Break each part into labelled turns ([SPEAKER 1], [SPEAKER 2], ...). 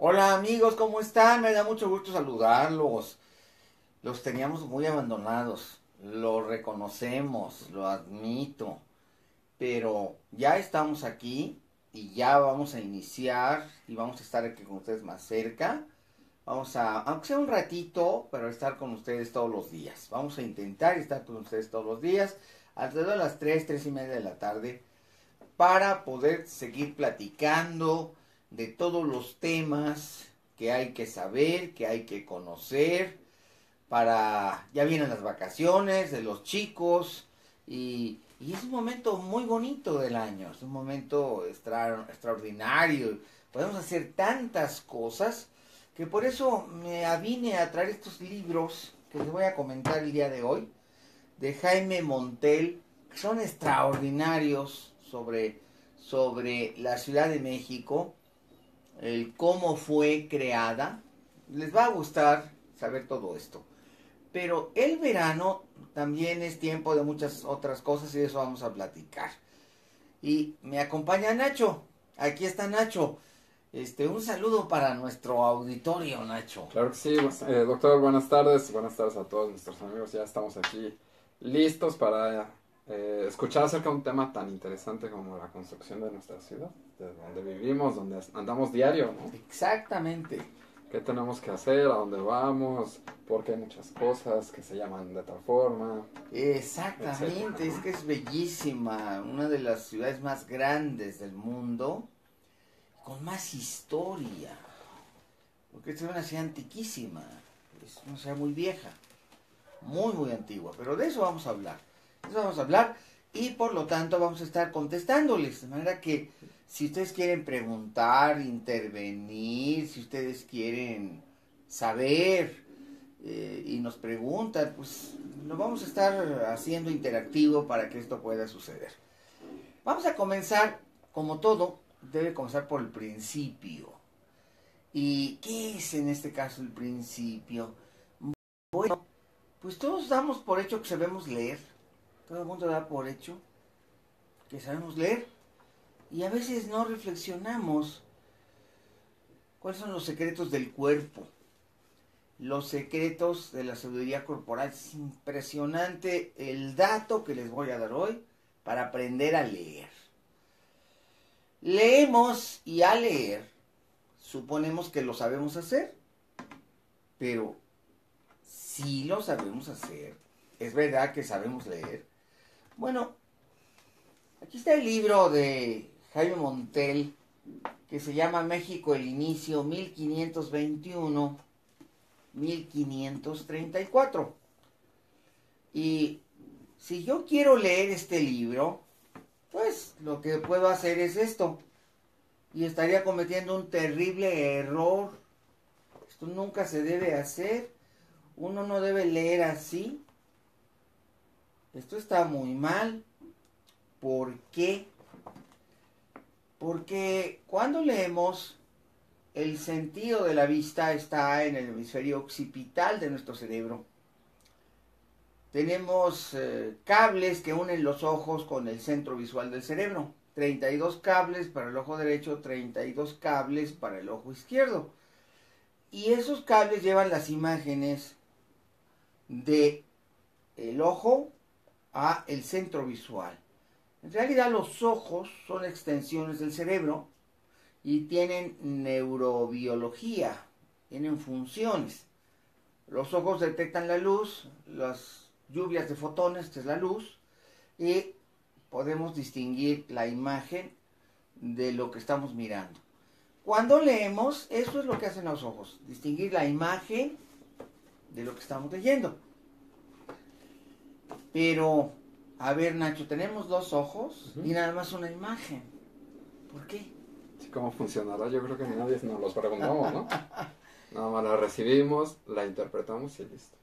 [SPEAKER 1] Hola amigos, ¿cómo están? Me da mucho gusto saludarlos. Los teníamos muy abandonados, lo reconocemos, lo admito, pero ya estamos aquí y ya vamos a iniciar y vamos a estar aquí con ustedes más cerca. Vamos a, aunque sea un ratito, pero estar con ustedes todos los días. Vamos a intentar estar con ustedes todos los días, alrededor de las 3, 3:30 de la tarde, para poder seguir platicando de todos los temas que hay que saber, que hay que conocer, para, ya vienen las vacaciones de los chicos y es un momento muy bonito del año, es un momento extraordinario, podemos hacer tantas cosas que por eso me avine a traer estos libros que les voy a comentar el día de hoy, de Jaime Montel, que son extraordinarios sobre la Ciudad de México, el cómo fue creada. Les va a gustar saber todo esto. Pero el verano también es tiempo de muchas otras cosas y de eso vamos a platicar. Y me acompaña Nacho. Aquí está Nacho. Un saludo para nuestro auditorio, Nacho.
[SPEAKER 2] Claro que sí, doctor, buenas tardes a todos nuestros amigos, ya estamos aquí listos para escuchar acerca de un tema tan interesante como la construcción de nuestra ciudad, de donde vivimos, donde andamos diario, ¿no?
[SPEAKER 1] Exactamente.
[SPEAKER 2] ¿Qué tenemos que hacer? ¿A dónde vamos? Porque hay muchas cosas que se llaman de tal forma,
[SPEAKER 1] Exactamente, es
[SPEAKER 2] etcétera,
[SPEAKER 1] que es bellísima, una de las ciudades más grandes del mundo, con más historia, porque esta es una ciudad antiquísima, es una ciudad muy vieja, muy muy antigua, pero de eso vamos a hablar, de eso vamos a hablar y por lo tanto vamos a estar contestándoles, de manera que si ustedes quieren preguntar, intervenir, si ustedes quieren saber y nos preguntan, pues lo vamos a estar haciendo interactivo para que esto pueda suceder. Vamos a comenzar, como todo, debe comenzar por el principio. ¿Y qué es en este caso el principio? Bueno, pues todos damos por hecho que sabemos leer. Todo el mundo da por hecho que sabemos leer. Y a veces no reflexionamos cuáles son los secretos del cuerpo, los secretos de la sabiduría corporal. Es impresionante el dato que les voy a dar hoy para aprender a leer. Leemos y al leer suponemos que lo sabemos hacer, pero si lo sabemos hacer, es verdad que sabemos leer. Bueno, aquí está el libro de Jaime Montel que se llama México el Inicio 1521-1534. Y si yo quiero leer este libro, pues lo que puedo hacer es esto. Y estaría cometiendo un terrible error. Esto nunca se debe hacer. Uno no debe leer así. Esto está muy mal. ¿Por qué? Porque cuando leemos, el sentido de la vista está en el hemisferio occipital de nuestro cerebro. Tenemos cables que unen los ojos con el centro visual del cerebro. 32 cables para el ojo derecho, 32 cables para el ojo izquierdo. Y esos cables llevan las imágenes de el ojo a el centro visual. En realidad los ojos son extensiones del cerebro y tienen neurobiología, tienen funciones. Los ojos detectan la luz, las lluvias de fotones, que es la luz, y podemos distinguir la imagen de lo que estamos mirando. Cuando leemos, eso es lo que hacen los ojos, distinguir la imagen de lo que estamos leyendo. Pero, a ver, Nacho, tenemos dos ojos y nada más una imagen. ¿Por qué?
[SPEAKER 2] Sí, ¿cómo funcionará? Yo creo que nadie nos los preguntamos, ¿no? Nada más la recibimos, la interpretamos y listo.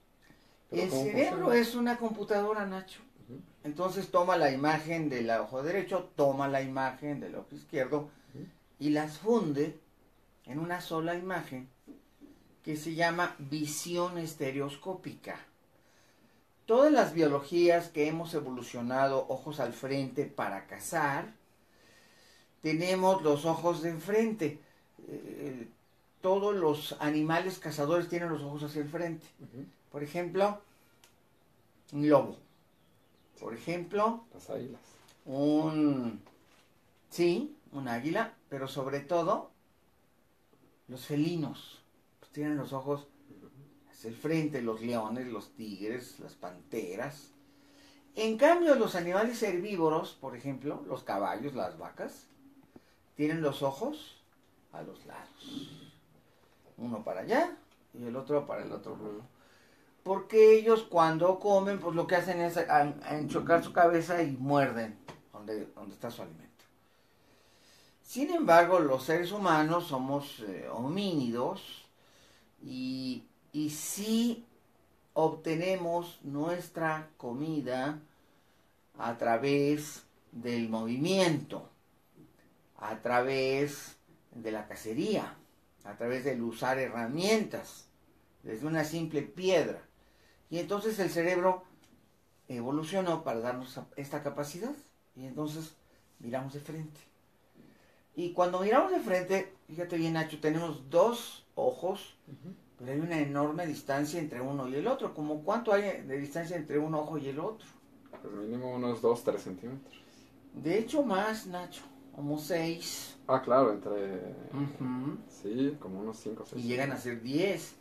[SPEAKER 2] Pero
[SPEAKER 1] El
[SPEAKER 2] ¿cómo
[SPEAKER 1] cerebro
[SPEAKER 2] funciona?
[SPEAKER 1] es una computadora, Nacho.
[SPEAKER 2] Ujú,
[SPEAKER 1] Entonces toma la imagen del ojo derecho, toma la imagen del ojo izquierdo
[SPEAKER 2] ujú.
[SPEAKER 1] y las funde en una sola imagen que se llama visión estereoscópica. Todas las biologías que hemos evolucionado ojos al frente para cazar, tenemos los ojos de enfrente. todos los animales cazadores tienen los ojos hacia el frente. Por ejemplo, un lobo. Por ejemplo,
[SPEAKER 2] Las águilas.
[SPEAKER 1] un águila, pero sobre todo los felinos pues tienen los ojos hacia el frente, los leones, los tigres, las panteras. En cambio, los animales herbívoros, por ejemplo, los caballos, las vacas, tienen los ojos a los lados. Uno para allá y el otro para el otro lado. Porque ellos cuando comen, pues lo que hacen es enchocar su cabeza y muerden donde está su alimento. Sin embargo, los seres humanos somos homínidos y sí obtenemos nuestra comida a través del movimiento, a través de la cacería, a través del usar herramientas, desde una simple piedra. Y entonces el cerebro evolucionó para darnos esta capacidad. Y entonces miramos de frente. Y cuando miramos de frente, fíjate bien, Nacho, tenemos dos ojos, pero hay una enorme distancia entre uno y el otro. ¿Cómo cuánto hay de distancia entre un ojo y el otro?
[SPEAKER 2] Pues mínimo unos 2-3 centímetros.
[SPEAKER 1] De hecho, más, Nacho, como 6.
[SPEAKER 2] Ah, claro, entre... Sí, como unos 5 o 6.
[SPEAKER 1] Y llegan a ser 10.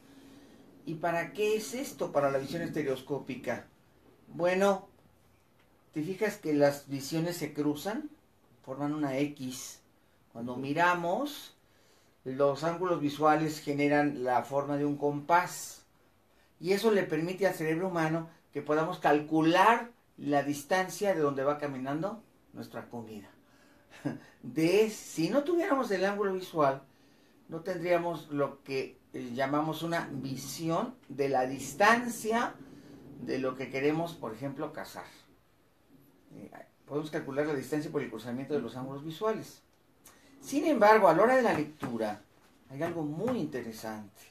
[SPEAKER 1] ¿Y para qué es esto? Para la visión estereoscópica. Bueno, ¿te fijas que las visiones se cruzan? Forman una X. Cuando miramos, los ángulos visuales generan la forma de un compás. Y eso le permite al cerebro humano que podamos calcular la distancia de donde va caminando nuestra comida. Si no tuviéramos el ángulo visual, no tendríamos lo que llamamos una visión de la distancia de lo que queremos, por ejemplo, cazar. Podemos calcular la distancia por el cruzamiento de los ángulos visuales. Sin embargo, a la hora de la lectura, hay algo muy interesante.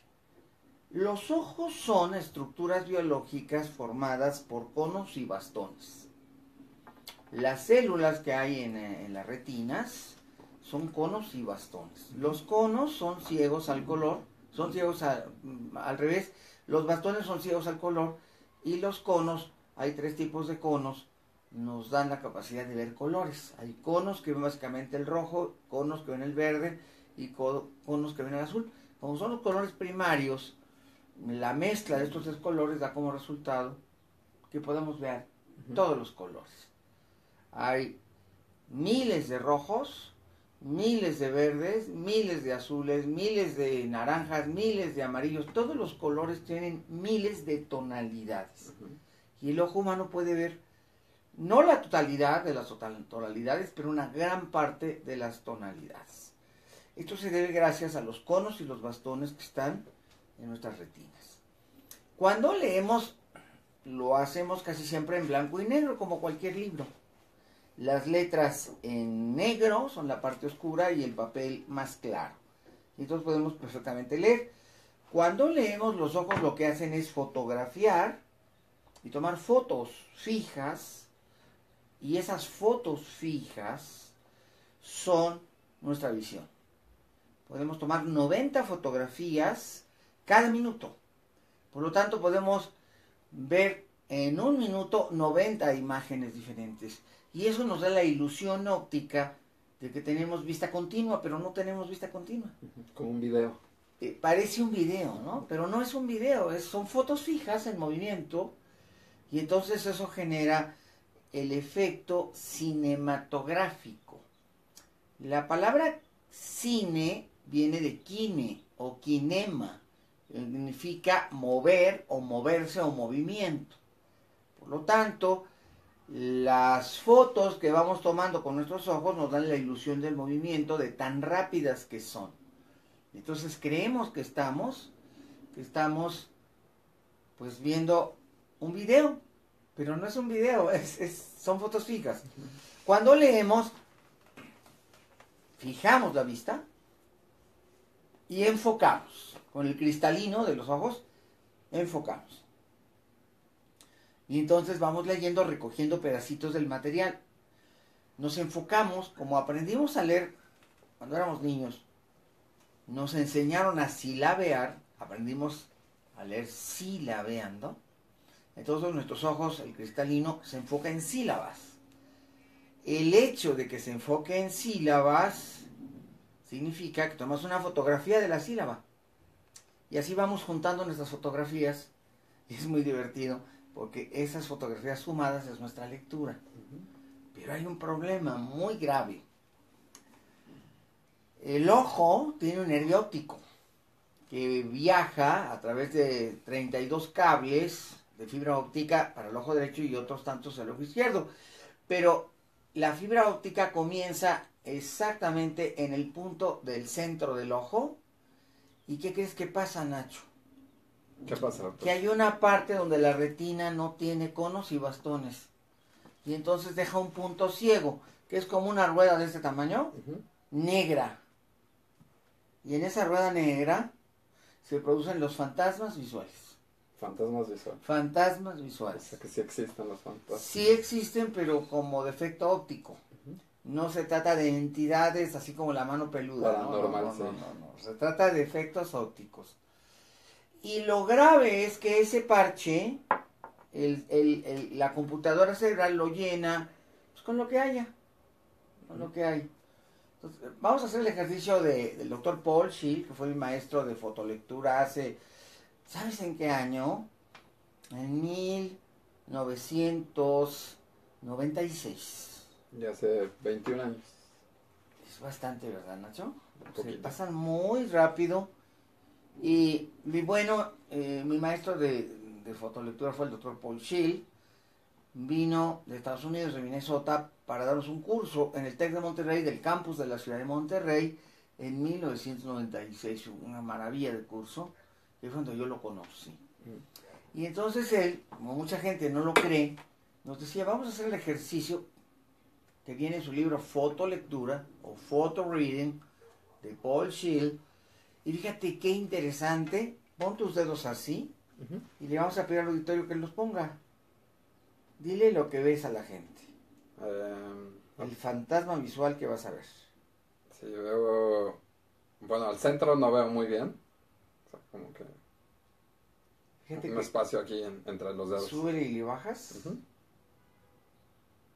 [SPEAKER 1] Los ojos son estructuras biológicas formadas por conos y bastones. Las células que hay en las retinas son conos y bastones. Los conos son ciegos al color, son ciegos al revés. Los bastones son ciegos al color y los conos, hay 3 tipos de conos, nos dan la capacidad de ver colores. Hay conos que ven básicamente el rojo, conos que ven el verde y conos que ven el azul. Como son los colores primarios, la mezcla de estos 3 colores da como resultado que podemos ver todos los colores. Hay miles de rojos, miles de verdes, miles de azules, miles de naranjas, miles de amarillos. Todos los colores tienen miles de tonalidades. Y el ojo humano puede ver no la totalidad de las tonalidades, pero una gran parte de las tonalidades. Esto se debe gracias a los conos y los bastones que están en nuestras retinas. Cuando leemos, lo hacemos casi siempre en blanco y negro, como cualquier libro. Las letras en negro son la parte oscura y el papel más claro. Y entonces podemos perfectamente leer. Cuando leemos, los ojos lo que hacen es fotografiar y tomar fotos fijas. Y esas fotos fijas son nuestra visión. Podemos tomar 90 fotografías cada minuto. Por lo tanto, podemos ver en un minuto 90 imágenes diferentes. Y eso nos da la ilusión óptica de que tenemos vista continua, pero no tenemos vista continua.
[SPEAKER 2] Como un video.
[SPEAKER 1] Parece un video, ¿no? Pero no es un video, son fotos fijas en movimiento. Y entonces eso genera el efecto cinematográfico. La palabra cine viene de kine o kinema. Significa mover o moverse o movimiento. Por lo tanto, las fotos que vamos tomando con nuestros ojos nos dan la ilusión del movimiento de tan rápidas que son. Entonces creemos que estamos pues viendo un video, pero no es un video, son fotos fijas. Cuando leemos, fijamos la vista y enfocamos. Con el cristalino de los ojos, enfocamos. Y entonces vamos leyendo, recogiendo pedacitos del material. Nos enfocamos, como aprendimos a leer cuando éramos niños. nos enseñaron a silabear, aprendimos a leer silabeando. Entonces nuestros ojos, el cristalino, se enfoca en sílabas. El hecho de que se enfoque en sílabas significa que tomas una fotografía de la sílaba. Y así vamos juntando nuestras fotografías. Y es muy divertido porque esas fotografías sumadas es nuestra lectura. Pero hay un problema muy grave. El ojo tiene un nervio óptico que viaja a través de 32 cables de fibra óptica para el ojo derecho y otros tantos al ojo izquierdo. Pero la fibra óptica comienza exactamente en el punto del centro del ojo. ¿Y qué crees que pasa, Nacho?
[SPEAKER 2] ¿Qué pasa, doctor?
[SPEAKER 1] Que hay una parte donde la retina no tiene conos y bastones. Y entonces deja un punto ciego, que es como una rueda de este tamaño, negra. Y en esa rueda negra se producen los fantasmas visuales.
[SPEAKER 2] Fantasmas visuales.
[SPEAKER 1] Fantasmas
[SPEAKER 2] O
[SPEAKER 1] visuales.
[SPEAKER 2] sea que sí existen los fantasmas.
[SPEAKER 1] Sí existen, pero como defecto óptico. No se trata de entidades así como la mano peluda.
[SPEAKER 2] Paranormal,
[SPEAKER 1] no,
[SPEAKER 2] sí.
[SPEAKER 1] no. Se trata de efectos ópticos. Y lo grave es que ese parche, la computadora cerebral lo llena pues, con lo que haya. Con lo que hay. Entonces, vamos a hacer el ejercicio del doctor Paul Schill, que fue mi maestro de fotolectura hace, ¿sabes en qué año? En 1996.
[SPEAKER 2] Ya hace 21 años.
[SPEAKER 1] Es bastante, ¿verdad, Nacho? Se
[SPEAKER 2] Poquito.
[SPEAKER 1] pasan muy rápido. Y mi maestro de fotolectura fue el doctor Paul Schill. Vino de Estados Unidos, de Minnesota, para darnos un curso en el TEC de Monterrey, del campus de la ciudad de Monterrey, en 1996. Una maravilla de curso, que fue cuando yo lo conocí. Y entonces él, como mucha gente no lo cree, nos decía, vamos a hacer el ejercicio que viene en su libro Fotolectura o Photo Reading de Paul Schill. Y fíjate qué interesante, pon tus dedos así y le vamos a pedir al auditorio que los ponga. Dile lo que ves a la gente. El fantasma visual que vas a ver.
[SPEAKER 2] Sí, veo... Bueno, al centro no veo muy bien. O sea, como que...
[SPEAKER 1] Fíjate
[SPEAKER 2] un
[SPEAKER 1] que
[SPEAKER 2] espacio aquí entre los dedos.
[SPEAKER 1] súbele y le bajas.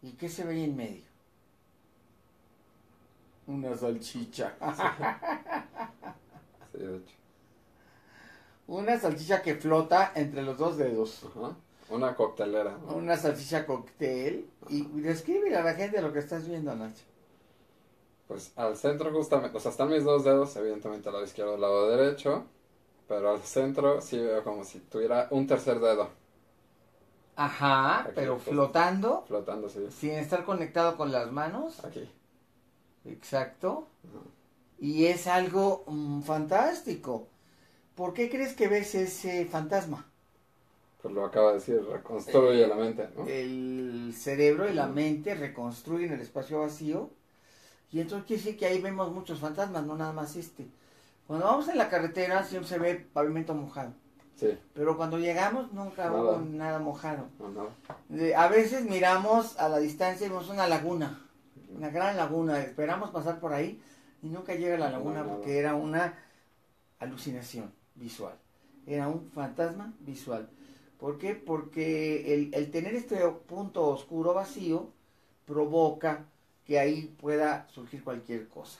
[SPEAKER 1] ¿Y qué se ve ahí en medio? Una salchicha.
[SPEAKER 2] Sí, de hecho.
[SPEAKER 1] Una salchicha que flota entre los dos dedos.
[SPEAKER 2] Ajá. Una coctelera, ¿no?
[SPEAKER 1] Una salchicha cóctel. Y descríbele a la gente lo que estás viendo, Nacho.
[SPEAKER 2] Pues al centro justamente, o sea, están mis dos dedos, evidentemente al lado izquierdo y al lado derecho, pero al centro sí veo como si tuviera un tercer dedo
[SPEAKER 1] Ajá,
[SPEAKER 2] Aquí,
[SPEAKER 1] pero
[SPEAKER 2] pues,
[SPEAKER 1] flotando,
[SPEAKER 2] flotando, sí.
[SPEAKER 1] sin estar conectado con las manos.
[SPEAKER 2] Aquí.
[SPEAKER 1] Exacto.
[SPEAKER 2] Ajá.
[SPEAKER 1] Y es algo fantástico. ¿Por qué crees que ves ese fantasma?
[SPEAKER 2] Pues lo acaba de decir, reconstruye la mente, ¿no?
[SPEAKER 1] El cerebro y la mente reconstruyen el espacio vacío. Y entonces quiere decir que ahí vemos muchos fantasmas, no nada más este. Cuando vamos en la carretera siempre se ve pavimento mojado.
[SPEAKER 2] Sí,
[SPEAKER 1] Pero cuando llegamos nunca
[SPEAKER 2] Nada.
[SPEAKER 1] hubo nada mojado.
[SPEAKER 2] no, no.
[SPEAKER 1] A veces miramos a la distancia y vemos una laguna. Una gran laguna. Esperamos pasar por ahí y nunca llega a la laguna
[SPEAKER 2] No, nada.
[SPEAKER 1] porque era una alucinación visual. Era un fantasma visual. ¿Por qué? Porque el tener este punto oscuro vacío provoca que ahí pueda surgir cualquier cosa.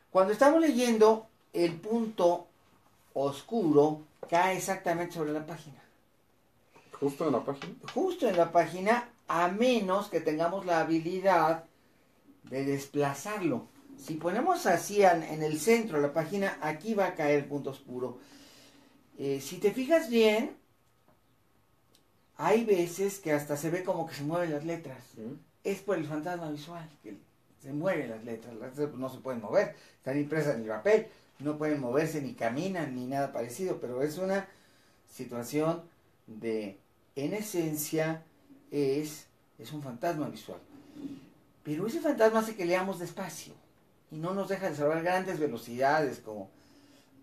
[SPEAKER 1] Cuando estamos leyendo, el punto oscuro cae exactamente sobre la página.
[SPEAKER 2] Justo en la página.
[SPEAKER 1] Justo en la página, a menos que tengamos la habilidad de desplazarlo. Si ponemos así en el centro de la página, aquí va a caer el punto oscuro. Si te fijas bien, hay veces que hasta se ve como que se mueven las letras. Es por el fantasma visual, que se mueven las letras no se pueden mover, están impresas en el papel, no pueden moverse ni caminan ni nada parecido, pero es una situación en esencia, es un fantasma visual. Pero ese fantasma hace que leamos despacio y no nos deja desarrollar grandes velocidades como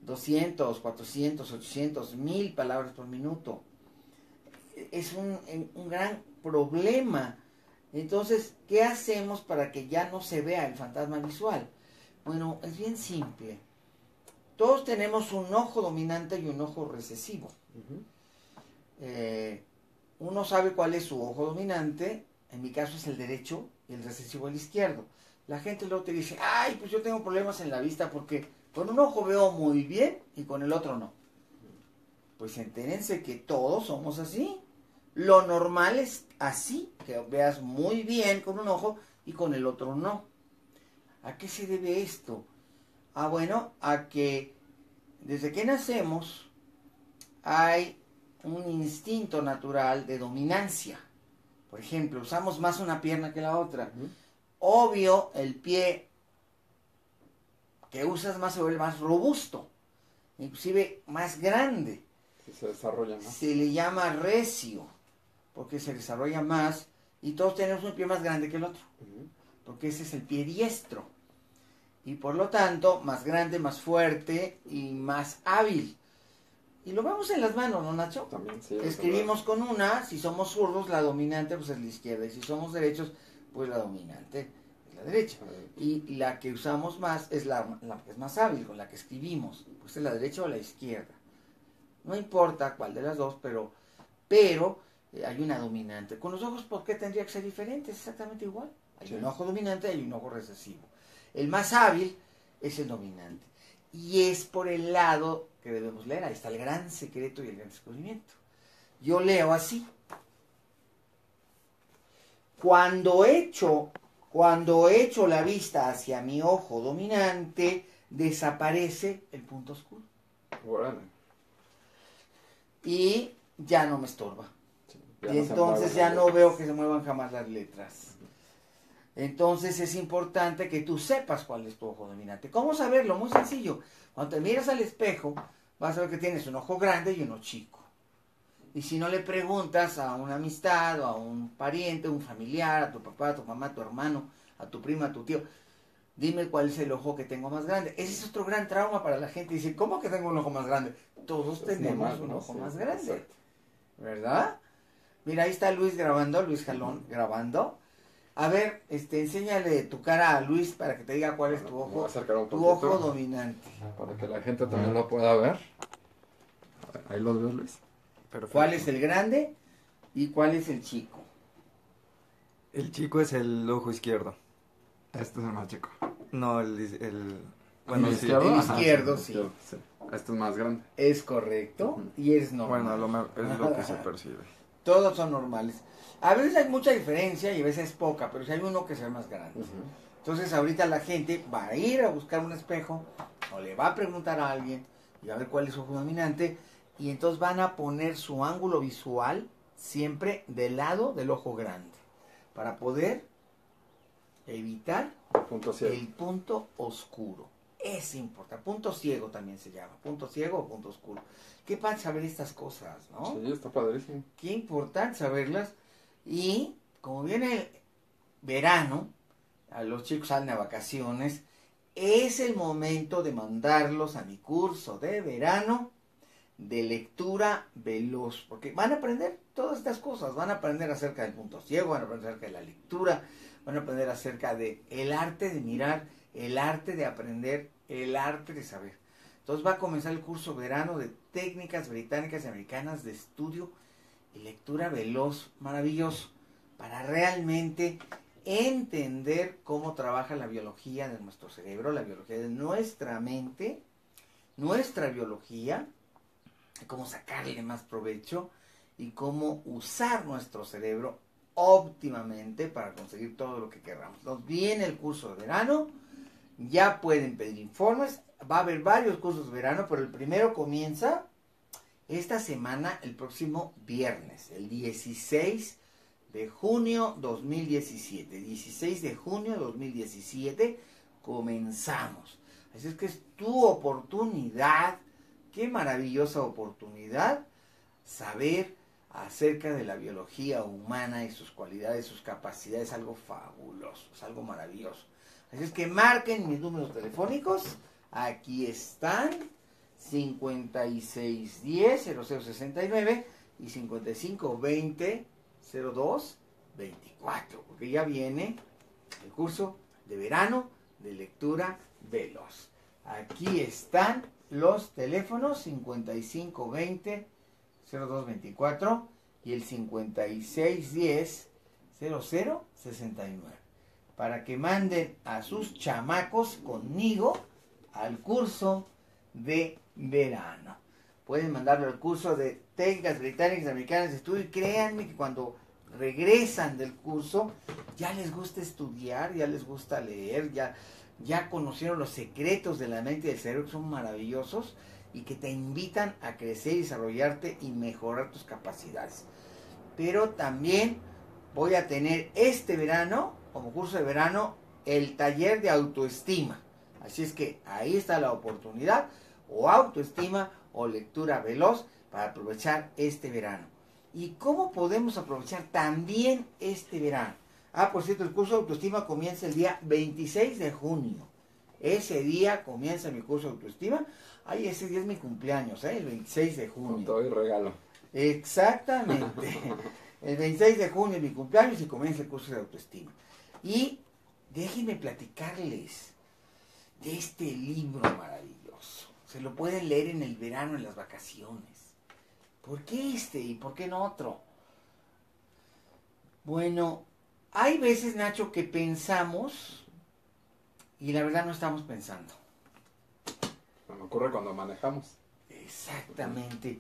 [SPEAKER 1] 200, 400, 800, 1000 palabras por minuto. Es un gran problema. Entonces, ¿qué hacemos para que ya no se vea el fantasma visual? Bueno, es bien simple. Todos tenemos un ojo dominante y un ojo recesivo. Uno sabe cuál es su ojo dominante, en mi caso es el derecho y el recesivo el izquierdo. La gente luego te dice, ay, pues yo tengo problemas en la vista porque con un ojo veo muy bien y con el otro no. Pues entérense que todos somos así. Lo normal es así, que veas muy bien con un ojo y con el otro no. ¿A qué se debe esto? Bueno, a que desde que nacemos hay un instinto natural de dominancia. Por ejemplo, usamos más una pierna que la otra. Obvio, el pie que usas más se vuelve más robusto, inclusive más grande.
[SPEAKER 2] Se desarrolla más.
[SPEAKER 1] Se le llama recio, porque se desarrolla más y todos tenemos un pie más grande que el otro, porque ese es el pie diestro. Y por lo tanto, más grande, más fuerte y más hábil. Y lo vemos en las manos, ¿no, Nacho?
[SPEAKER 2] También, sí.
[SPEAKER 1] Escribimos con una, si somos zurdos, la dominante pues es la izquierda, y si somos derechos, pues la dominante es la derecha. Y la que usamos más es la que es más hábil, con la que escribimos, pues es la derecha o la izquierda. No importa cuál de las dos, pero hay una dominante. Con los ojos, ¿por qué tendría que ser diferente? Es exactamente igual. Hay un ojo dominante y hay un ojo recesivo. El más hábil es el dominante. Y es por el lado que debemos leer. Ahí está el gran secreto y el gran descubrimiento. Yo leo así. Cuando echo la vista hacia mi ojo dominante, desaparece el punto oscuro.
[SPEAKER 2] Bueno.
[SPEAKER 1] Y ya no me estorba.
[SPEAKER 2] Sí,
[SPEAKER 1] y entonces ya no veo que se muevan jamás las letras. Entonces es importante que tú sepas cuál es tu ojo dominante. ¿Cómo saberlo? Muy sencillo. Cuando te miras al espejo, vas a ver que tienes un ojo grande y uno chico. Y si no le preguntas a una amistad o a un pariente, un familiar, a tu papá, a tu mamá, a tu hermano, a tu prima, a tu tío, dime cuál es el ojo que tengo más grande. Ese es otro gran trauma para la gente. Dice, ¿cómo que tengo un ojo más grande? Todos tenemos un ojo más grande. Exacto. ¿Verdad? Mira, ahí está Luis grabando, Luis Jalón grabando. A ver, enséñale tu cara a Luis para que te diga cuál es tu ojo, tu ojo dominante.
[SPEAKER 2] Para que la gente también lo pueda ver. Ahí lo veo, Luis.
[SPEAKER 1] Perfecto. ¿Cuál es el grande y cuál es el chico?
[SPEAKER 3] El chico es el ojo izquierdo.
[SPEAKER 2] Este es el más chico.
[SPEAKER 3] No, bueno,
[SPEAKER 2] ¿El
[SPEAKER 3] sí.
[SPEAKER 2] izquierdo?
[SPEAKER 1] El izquierdo, sí.
[SPEAKER 2] Sí. Este es más grande.
[SPEAKER 1] Es correcto y es normal.
[SPEAKER 3] Bueno, es lo que se percibe.
[SPEAKER 1] Todos son normales. A veces hay mucha diferencia y a veces poca, pero si hay uno que sea más grande. Entonces ahorita la gente va a ir a buscar un espejo o le va a preguntar a alguien y a ver cuál es su ojo dominante y entonces van a poner su ángulo visual siempre del lado del ojo grande para poder evitar el punto oscuro. Es importante. Punto ciego también se llama. Punto ciego o punto oscuro. Qué padre saber estas cosas, ¿no?
[SPEAKER 2] Sí, está padrísimo.
[SPEAKER 1] Qué importante saberlas. Y como viene el verano, a los chicos salen a vacaciones, es el momento de mandarlos a mi curso de verano de lectura veloz, porque van a aprender todas estas cosas, van a aprender acerca del punto ciego, van a aprender acerca de la lectura, van a aprender acerca de el arte de mirar, el arte de aprender, el arte de saber. Entonces va a comenzar el curso verano de técnicas británicas y americanas de estudio y lectura veloz, maravilloso, para realmente entender cómo trabaja la biología de nuestro cerebro, la biología de nuestra mente, nuestra biología, cómo sacarle más provecho y cómo usar nuestro cerebro óptimamente para conseguir todo lo que queramos. Entonces viene el curso de verano, ya pueden pedir informes, va a haber varios cursos de verano, pero el primero comienza esta semana, el próximo viernes, el 16 de junio 2017. 16 de junio 2017 comenzamos. Así es que es tu oportunidad, qué maravillosa oportunidad, saber acerca de la biología humana y sus cualidades, sus capacidades, algo fabuloso, es algo maravilloso. Así es que marquen mis números telefónicos, aquí están, 5610-0069 y 5520-0224, porque ya viene el curso de verano de lectura veloz. Aquí están los teléfonos 5520-0224 y el 5610-0069 para que manden a sus chamacos conmigo al curso de verano. Pueden mandarlo al curso de técnicas británicas y americanas de estudio y créanme que cuando regresan del curso ya les gusta estudiar, ya les gusta leer, ya conocieron los secretos de la mente y del cerebro que son maravillosos y que te invitan a crecer y desarrollarte y mejorar tus capacidades. Pero también voy a tener este verano, como curso de verano, el taller de autoestima. Así es que ahí está la oportunidad, o autoestima o lectura veloz para aprovechar este verano. ¿Y cómo podemos aprovechar también este verano? Por cierto, el curso de autoestima comienza el día 26 de junio. Ese día comienza mi curso de autoestima. Ese día es mi cumpleaños, el 26 de junio.
[SPEAKER 2] Con todo y regalo.
[SPEAKER 1] Exactamente. El 26 de junio es mi cumpleaños y comienza el curso de autoestima. Y déjenme platicarles de este libro maravilloso. Se lo pueden leer en el verano, en las vacaciones. ¿Por qué este y por qué no otro? Bueno, hay veces, Nacho, que pensamos y la verdad no estamos pensando.
[SPEAKER 2] Me ocurre cuando manejamos.
[SPEAKER 1] Exactamente.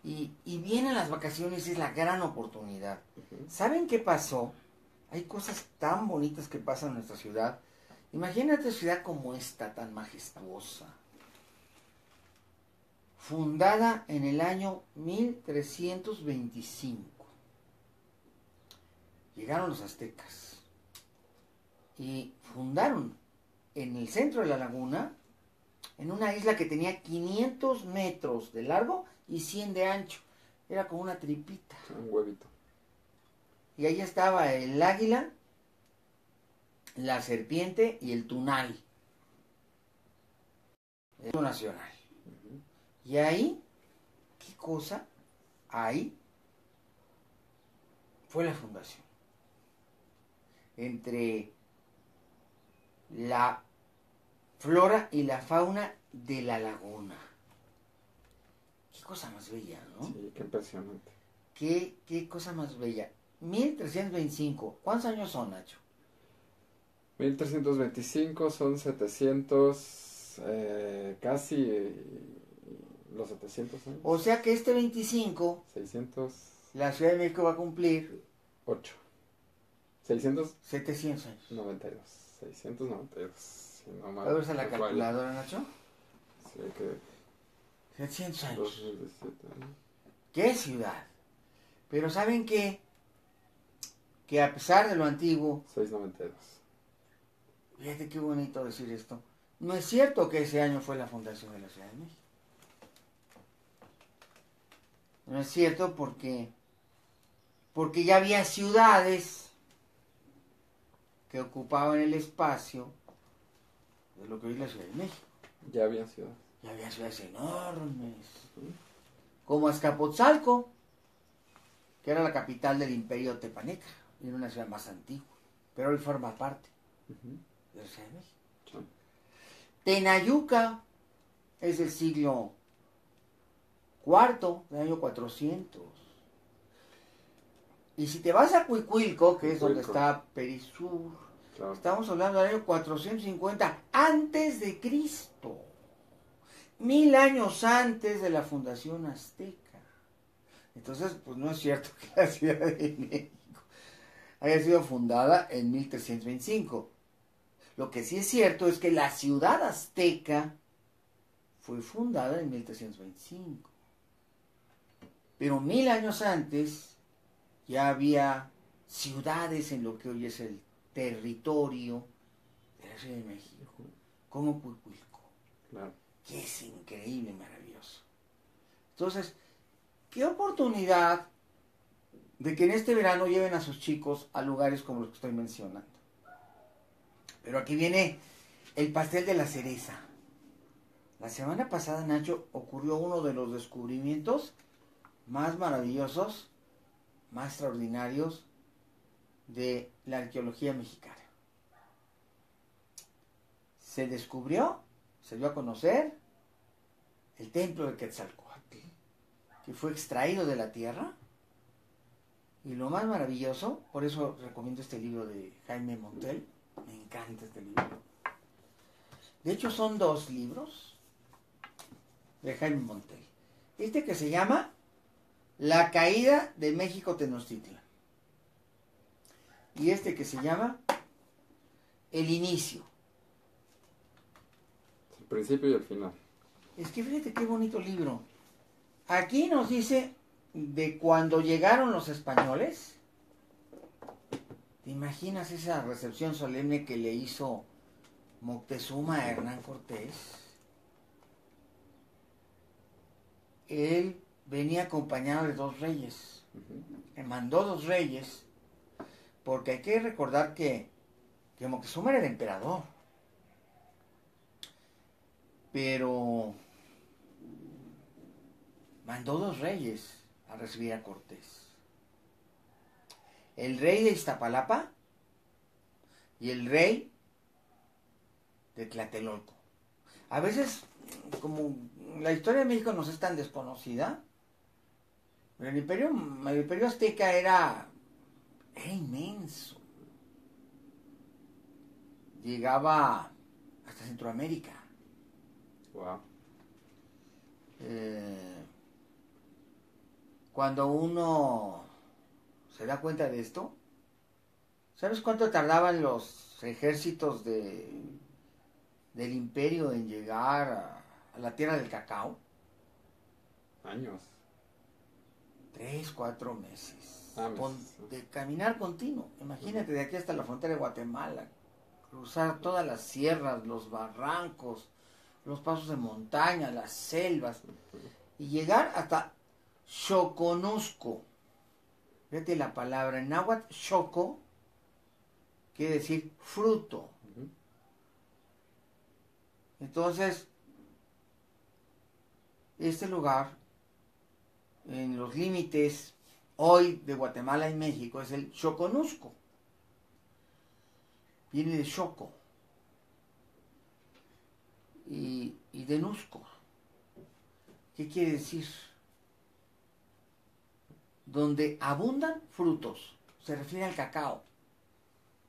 [SPEAKER 1] Y vienen las vacaciones, es la gran oportunidad. ¿Saben qué pasó? Hay cosas tan bonitas que pasan en nuestra ciudad. Imagínate ciudad como esta, tan majestuosa. Fundada en el año 1325. Llegaron los aztecas y fundaron en el centro de la laguna, en una isla que tenía 500 metros de largo y 100 de ancho. Era como una tripita.
[SPEAKER 2] Un huevito.
[SPEAKER 1] Y ahí estaba el águila, la serpiente y el tunal. El nacional. Y ahí, ¿qué cosa? Ahí fue la fundación. Entre la flora y la fauna de la laguna. Qué cosa más bella, ¿no?
[SPEAKER 2] Sí, qué impresionante.
[SPEAKER 1] Qué cosa más bella. 1325. ¿Cuántos años son, Nacho?
[SPEAKER 2] 1325 son 700, casi los 700 años.
[SPEAKER 1] O sea que este 25,
[SPEAKER 2] 608.
[SPEAKER 1] la Ciudad de México va a cumplir
[SPEAKER 2] 692.
[SPEAKER 1] 700 años.
[SPEAKER 2] 692. Si no mal
[SPEAKER 1] ¿Puedes usar la
[SPEAKER 2] recuerdo.
[SPEAKER 1] calculadora, Nacho?
[SPEAKER 2] Sí, que
[SPEAKER 1] 700 años.
[SPEAKER 2] 2017, ¿no?
[SPEAKER 1] ¡Qué ciudad! Pero ¿saben qué? Que a pesar de lo antiguo,
[SPEAKER 2] 692.
[SPEAKER 1] fíjate qué bonito decir esto, no es cierto que ese año fue la fundación de la Ciudad de México. No es cierto porque ya había ciudades que ocupaban el espacio de lo que hoy es la Ciudad de México.
[SPEAKER 2] Ya había ciudad.
[SPEAKER 1] Y había ciudades enormes, como Azcapotzalco, que era la capital del Imperio Tepaneca, y era una ciudad más antigua, pero hoy forma parte de la Ciudad de México.
[SPEAKER 2] Sí.
[SPEAKER 1] Tenayuca es del siglo IV, del año 400. Y si te vas a Cuicuilco, que es donde está Perisur,
[SPEAKER 2] Claro.
[SPEAKER 1] estamos hablando del año 450 antes de Cristo. 1000 años antes de la fundación azteca. Entonces, pues no es cierto que la Ciudad de México haya sido fundada en 1325. Lo que sí es cierto es que la ciudad azteca fue fundada en 1325. Pero 1000 años antes ya había ciudades en lo que hoy es el territorio de la Ciudad de México, como Cuicuilco.
[SPEAKER 2] Claro.
[SPEAKER 1] Que es increíble, maravilloso. Entonces, qué oportunidad de que en este verano lleven a sus chicos a lugares como los que estoy mencionando. Pero aquí viene el pastel de la cereza. La semana pasada, Nacho, ocurrió uno de los descubrimientos más maravillosos, más extraordinarios de la arqueología mexicana. Se descubrió, se dio a conocer el templo de Quetzalcóatl, que fue extraído de la tierra. Y lo más maravilloso, por eso recomiendo este libro de Jaime Montel, me encanta este libro. De hecho son 2 libros de Jaime Montel. Este que se llama La caída de México Tenochtitlan. Y este que se llama El inicio.
[SPEAKER 2] El principio y el final.
[SPEAKER 1] Es que fíjate qué bonito libro. Aquí nos dice de cuando llegaron los españoles. ¿Te imaginas esa recepción solemne que le hizo Moctezuma a Hernán Cortés? Él venía acompañado de 2 reyes. Le mandó 2 reyes, porque hay que recordar que Moctezuma era el emperador. Pero mandó 2 reyes a recibir a Cortés. El rey de Iztapalapa y el rey de Tlatelolco. A veces, como la historia de México nos es tan desconocida, pero el imperio azteca era inmenso. Llegaba hasta Centroamérica.
[SPEAKER 2] Wow.
[SPEAKER 1] Cuando uno se da cuenta de esto, ¿sabes cuánto tardaban los ejércitos del imperio en llegar a la tierra del cacao?
[SPEAKER 2] Años.
[SPEAKER 1] 3, 4 meses.
[SPEAKER 2] Meses.
[SPEAKER 1] De caminar continuo. Imagínate de aquí hasta la frontera de Guatemala. Cruzar todas las sierras, los barrancos, los pasos de montaña, las selvas. Y llegar hasta Xoconusco. Fíjate la palabra en náhuatl, xoco, quiere decir fruto. Entonces, este lugar, en los límites hoy de Guatemala y México, es el Xoconusco. Viene de Xoco y de Nusco. ¿Qué quiere decir? Donde abundan frutos. Se refiere al cacao,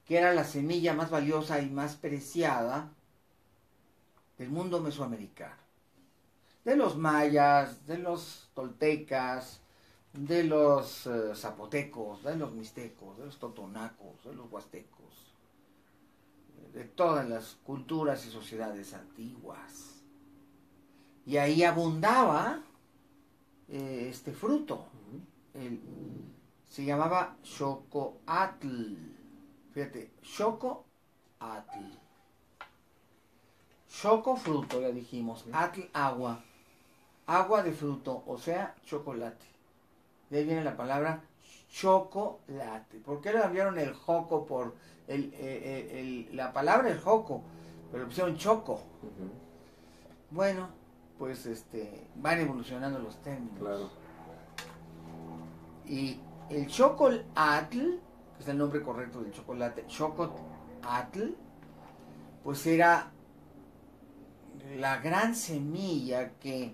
[SPEAKER 1] que era la semilla más valiosa y más preciada del mundo mesoamericano. De los mayas, de los toltecas, de los zapotecos, de los mixtecos, de los totonacos, de los huastecos, de todas las culturas y sociedades antiguas. Y ahí abundaba este fruto. Se llamaba Xocoatl. Fíjate, Xocoatl. Xoco, fruto, ya dijimos. Atl, agua. Agua de fruto, o sea, chocolate. De ahí viene la palabra chocolate. ¿Por qué le cambiaron el joco por la palabra el joco? Pero le pusieron choco. Bueno, pues van evolucionando los términos.
[SPEAKER 2] Claro.
[SPEAKER 1] Y el chocolatl, que es el nombre correcto del chocolate, chocolatl, pues era la gran semilla de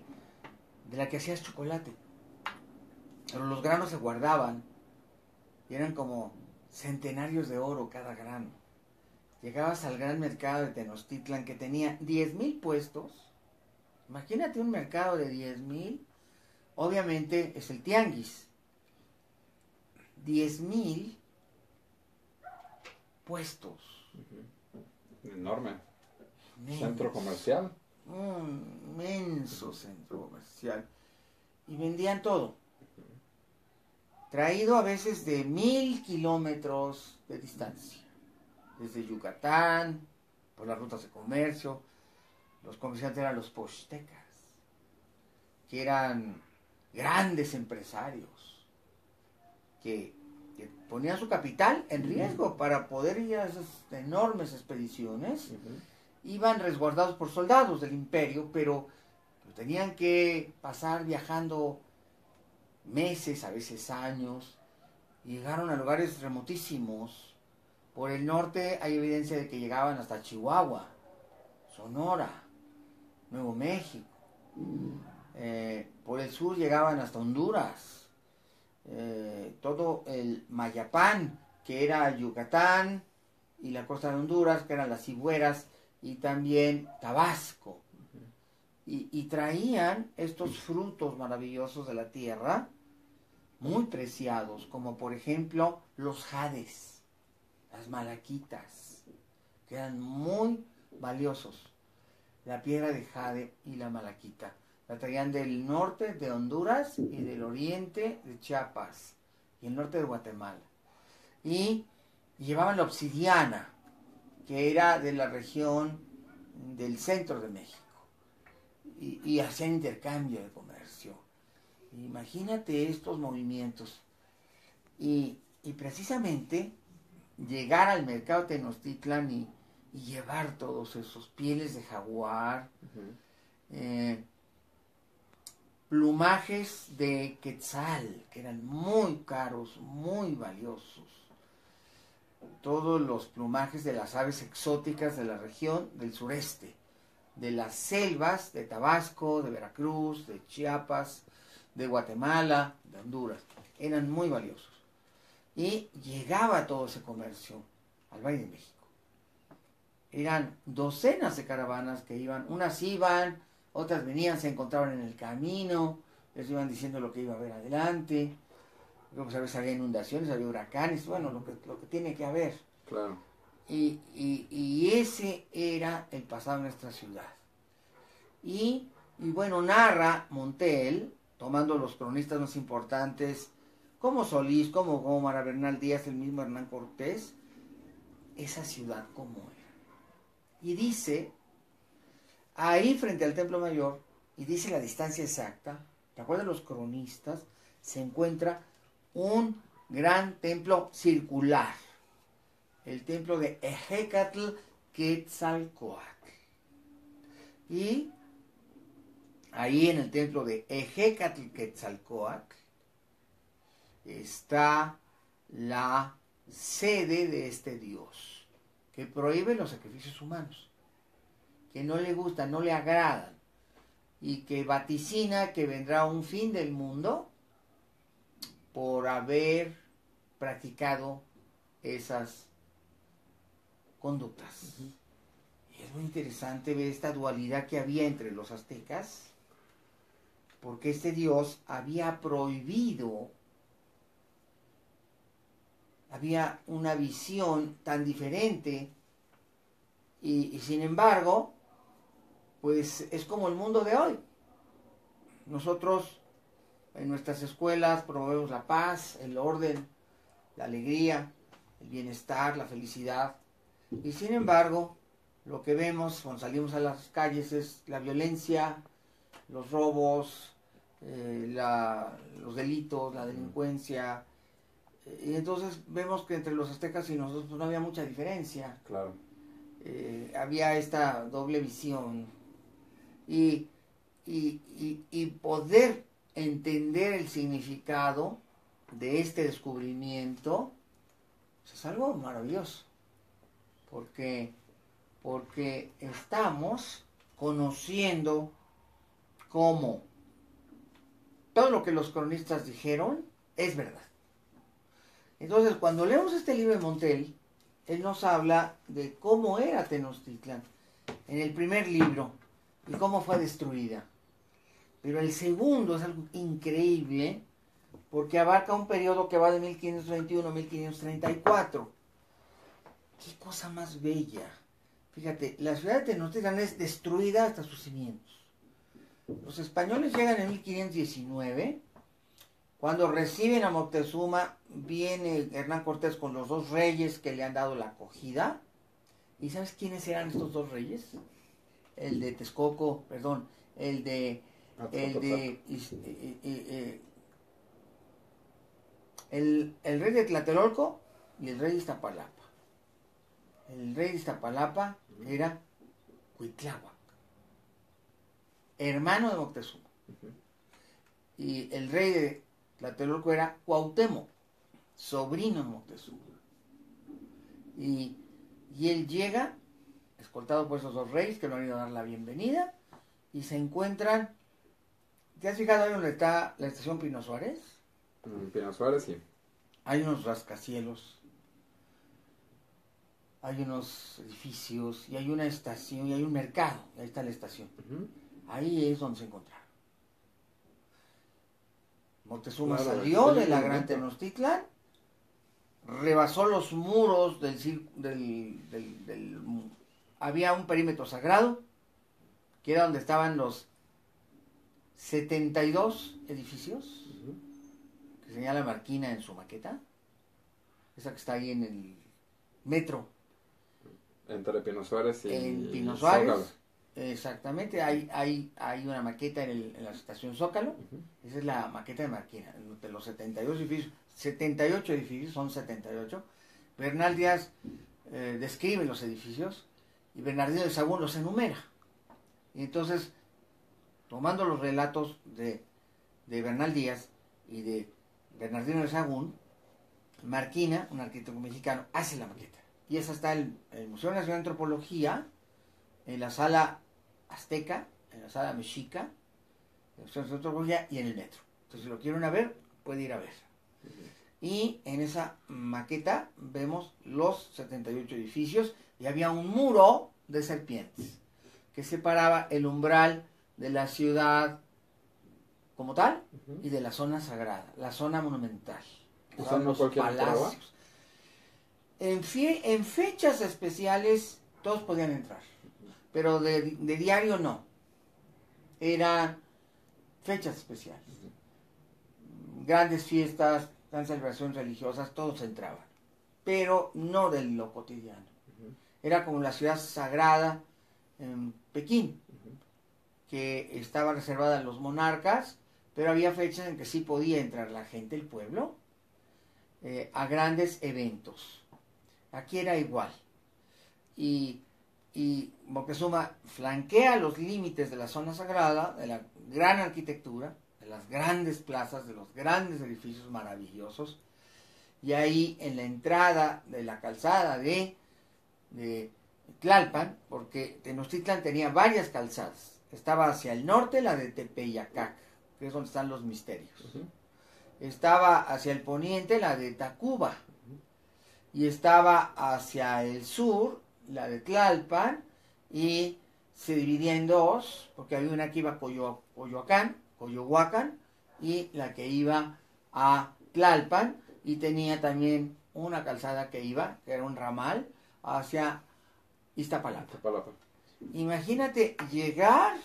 [SPEAKER 1] la que hacías chocolate. Pero los granos se guardaban y eran como centenarios de oro cada grano. Llegabas al gran mercado de Tenochtitlan que tenía 10,000 puestos. Imagínate un mercado de 10,000. Obviamente es el tianguis. 10,000 puestos.
[SPEAKER 2] Enorme.
[SPEAKER 1] Inmenso.
[SPEAKER 2] Centro comercial.
[SPEAKER 1] Un inmenso centro comercial. Y vendían todo. Traído a veces de 1,000 kilómetros de distancia. Desde Yucatán, por las rutas de comercio. Los comerciantes eran los pochtecas, que eran grandes empresarios, que ponían su capital en riesgo para poder ir a esas enormes expediciones. Iban resguardados por soldados del imperio, pero tenían que pasar viajando meses, a veces años. Llegaron a lugares remotísimos. Por el norte hay evidencia de que llegaban hasta Chihuahua, Sonora, Nuevo México. Por el sur llegaban hasta Honduras. Todo el Mayapán, que era Yucatán, y la costa de Honduras, que eran las Cibueras, y también Tabasco. Y traían estos frutos maravillosos de la tierra, muy preciados, como por ejemplo los jades, las malaquitas, que eran muy valiosos. La piedra de jade y la malaquita. La traían del norte de Honduras y del oriente de Chiapas y el norte de Guatemala. Y llevaban la obsidiana, que era de la región del centro de México. Y hacían intercambio de comercio. Imagínate estos movimientos. Y precisamente llegar al mercado de Tenochtitlan y llevar todos esos pieles de jaguar, plumajes de quetzal, que eran muy caros, muy valiosos. Todos los plumajes de las aves exóticas de la región del sureste, de las selvas de Tabasco, de Veracruz, de Chiapas, de Guatemala, de Honduras, eran muy valiosos. Y llegaba todo ese comercio al Valle de México. Eran docenas de caravanas que iban, unas iban, otras venían, se encontraban en el camino, les iban diciendo lo que iba a haber adelante. Luego, pues, a veces había inundaciones, había huracanes, bueno, lo que tiene que haber.
[SPEAKER 2] Claro.
[SPEAKER 1] Y ese era el pasado de nuestra ciudad. Y bueno, narra Montel, tomando los cronistas más importantes, como Solís, como Gómara, Bernal Díaz, el mismo Hernán Cortés, esa ciudad como era. Y dice, ahí frente al Templo Mayor, y dice la distancia exacta, de acuerdo a los cronistas, se encuentra un gran templo circular, el templo de Ejecatl Quetzalcóatl. Y ahí en el templo de Ejecatl Quetzalcóatl está la sede de este dios, que prohíbe los sacrificios humanos, que no le gustan, no le agradan, y que vaticina que vendrá un fin del mundo por haber practicado esas conductas. Y es muy interesante ver esta dualidad que había entre los aztecas, porque este dios había prohibido, había una visión tan diferente, y sin embargo, pues es como el mundo de hoy. Nosotros en nuestras escuelas promovemos la paz, el orden, la alegría, el bienestar, la felicidad. Y sin embargo, lo que vemos cuando salimos a las calles es la violencia, los robos, los delitos, la delincuencia. Y entonces vemos que entre los aztecas y nosotros no había mucha diferencia.
[SPEAKER 2] Claro.
[SPEAKER 1] Había esta doble visión. Y poder entender el significado de este descubrimiento, pues es algo maravilloso, porque estamos conociendo cómo todo lo que los cronistas dijeron es verdad. Entonces, cuando leemos este libro de Montel, él nos habla de cómo era Tenochtitlan en el primer libro y cómo fue destruida. Pero el segundo es algo increíble, porque abarca un periodo que va de 1521 a 1534. ¡Qué cosa más bella! Fíjate, la ciudad de Tenochtitlan es destruida hasta sus cimientos. Los españoles llegan en 1519, cuando reciben a Moctezuma, viene Hernán Cortés con los dos reyes que le han dado la acogida. ¿Y sabes quiénes eran estos dos reyes? El de Texcoco, perdón, el rey de Tlatelolco y el rey de Iztapalapa. El rey de Iztapalapa era Cuitláhuac, hermano de Moctezuma. Y el rey de Tlatelolco era Cuauhtémoc, sobrino de Moctezuma. Y él llega, escoltado por esos dos reyes que le han ido a dar la bienvenida, y se encuentran ¿Te has fijado ahí donde está la estación Pino Suárez?
[SPEAKER 2] Pino Suárez, sí.
[SPEAKER 1] Hay unos rascacielos, hay unos edificios, y hay una estación, y hay un mercado, y ahí está la estación.
[SPEAKER 2] Ujú.
[SPEAKER 1] Ahí es donde se encontraron. Moctezuma
[SPEAKER 2] Claro,
[SPEAKER 1] salió
[SPEAKER 2] sí,
[SPEAKER 1] de la
[SPEAKER 2] un
[SPEAKER 1] Gran
[SPEAKER 2] momento.
[SPEAKER 1] Tenochtitlan, rebasó los muros había un perímetro sagrado, que era donde estaban los 72 edificios,
[SPEAKER 2] Ujú.
[SPEAKER 1] que señala Marquina en su maqueta, esa que está ahí en el metro,
[SPEAKER 2] Entre Pino Suárez y
[SPEAKER 1] en Pino Suárez.
[SPEAKER 2] Zócalo.
[SPEAKER 1] Exactamente, hay una maqueta en la estación Zócalo.
[SPEAKER 2] Ujú.
[SPEAKER 1] Esa es la maqueta de Marquina, de los 72 edificios, 78 edificios, son 78. Bernal Díaz describe los edificios y Bernardino de Sahagún los enumera. Y entonces, tomando los relatos de Bernal Díaz y de Bernardino de Sahagún, Marquina, un arquitecto mexicano, hace la maqueta. Y esa está en el Museo Nacional de Antropología, en la sala azteca, en la sala mexica, en el Museo Nacional de Antropología y en el metro. Entonces, si lo quieren ver, puede ir a ver. Y en esa maqueta vemos los 78 edificios y había un muro de serpientes que separaba el umbral de la ciudad como tal
[SPEAKER 2] Ujú.
[SPEAKER 1] y de la zona sagrada, la zona monumental.
[SPEAKER 2] O sea, no cualquiera entraba.
[SPEAKER 1] En fechas especiales todos podían entrar, pero de diario no. Eran fechas especiales. Grandes fiestas, grandes celebraciones religiosas, todos entraban, pero no de lo cotidiano.
[SPEAKER 2] Ujú.
[SPEAKER 1] Era como la ciudad sagrada en Pekín,
[SPEAKER 2] Ujú.
[SPEAKER 1] que estaba reservada a los monarcas, pero había fechas en que sí podía entrar la gente, el pueblo, a grandes eventos. Aquí era igual. Y Moctezuma flanquea los límites de la zona sagrada, de la gran arquitectura, de las grandes plazas, de los grandes edificios maravillosos, y ahí en la entrada de la calzada de Tlalpan, porque Tenochtitlan tenía varias calzadas. Estaba hacia el norte la de Tepeyacac, que es donde están los misterios.
[SPEAKER 2] Ujú.
[SPEAKER 1] Estaba hacia el poniente la de Tacuba. Y estaba hacia el sur la de Tlalpan. Y se dividía en dos, porque había una que iba a Coyohuacán, y la que iba a Tlalpan. Y tenía también una calzada que era un ramal, hacia Iztapalapa.
[SPEAKER 2] Iztapalapa.
[SPEAKER 1] Imagínate llegar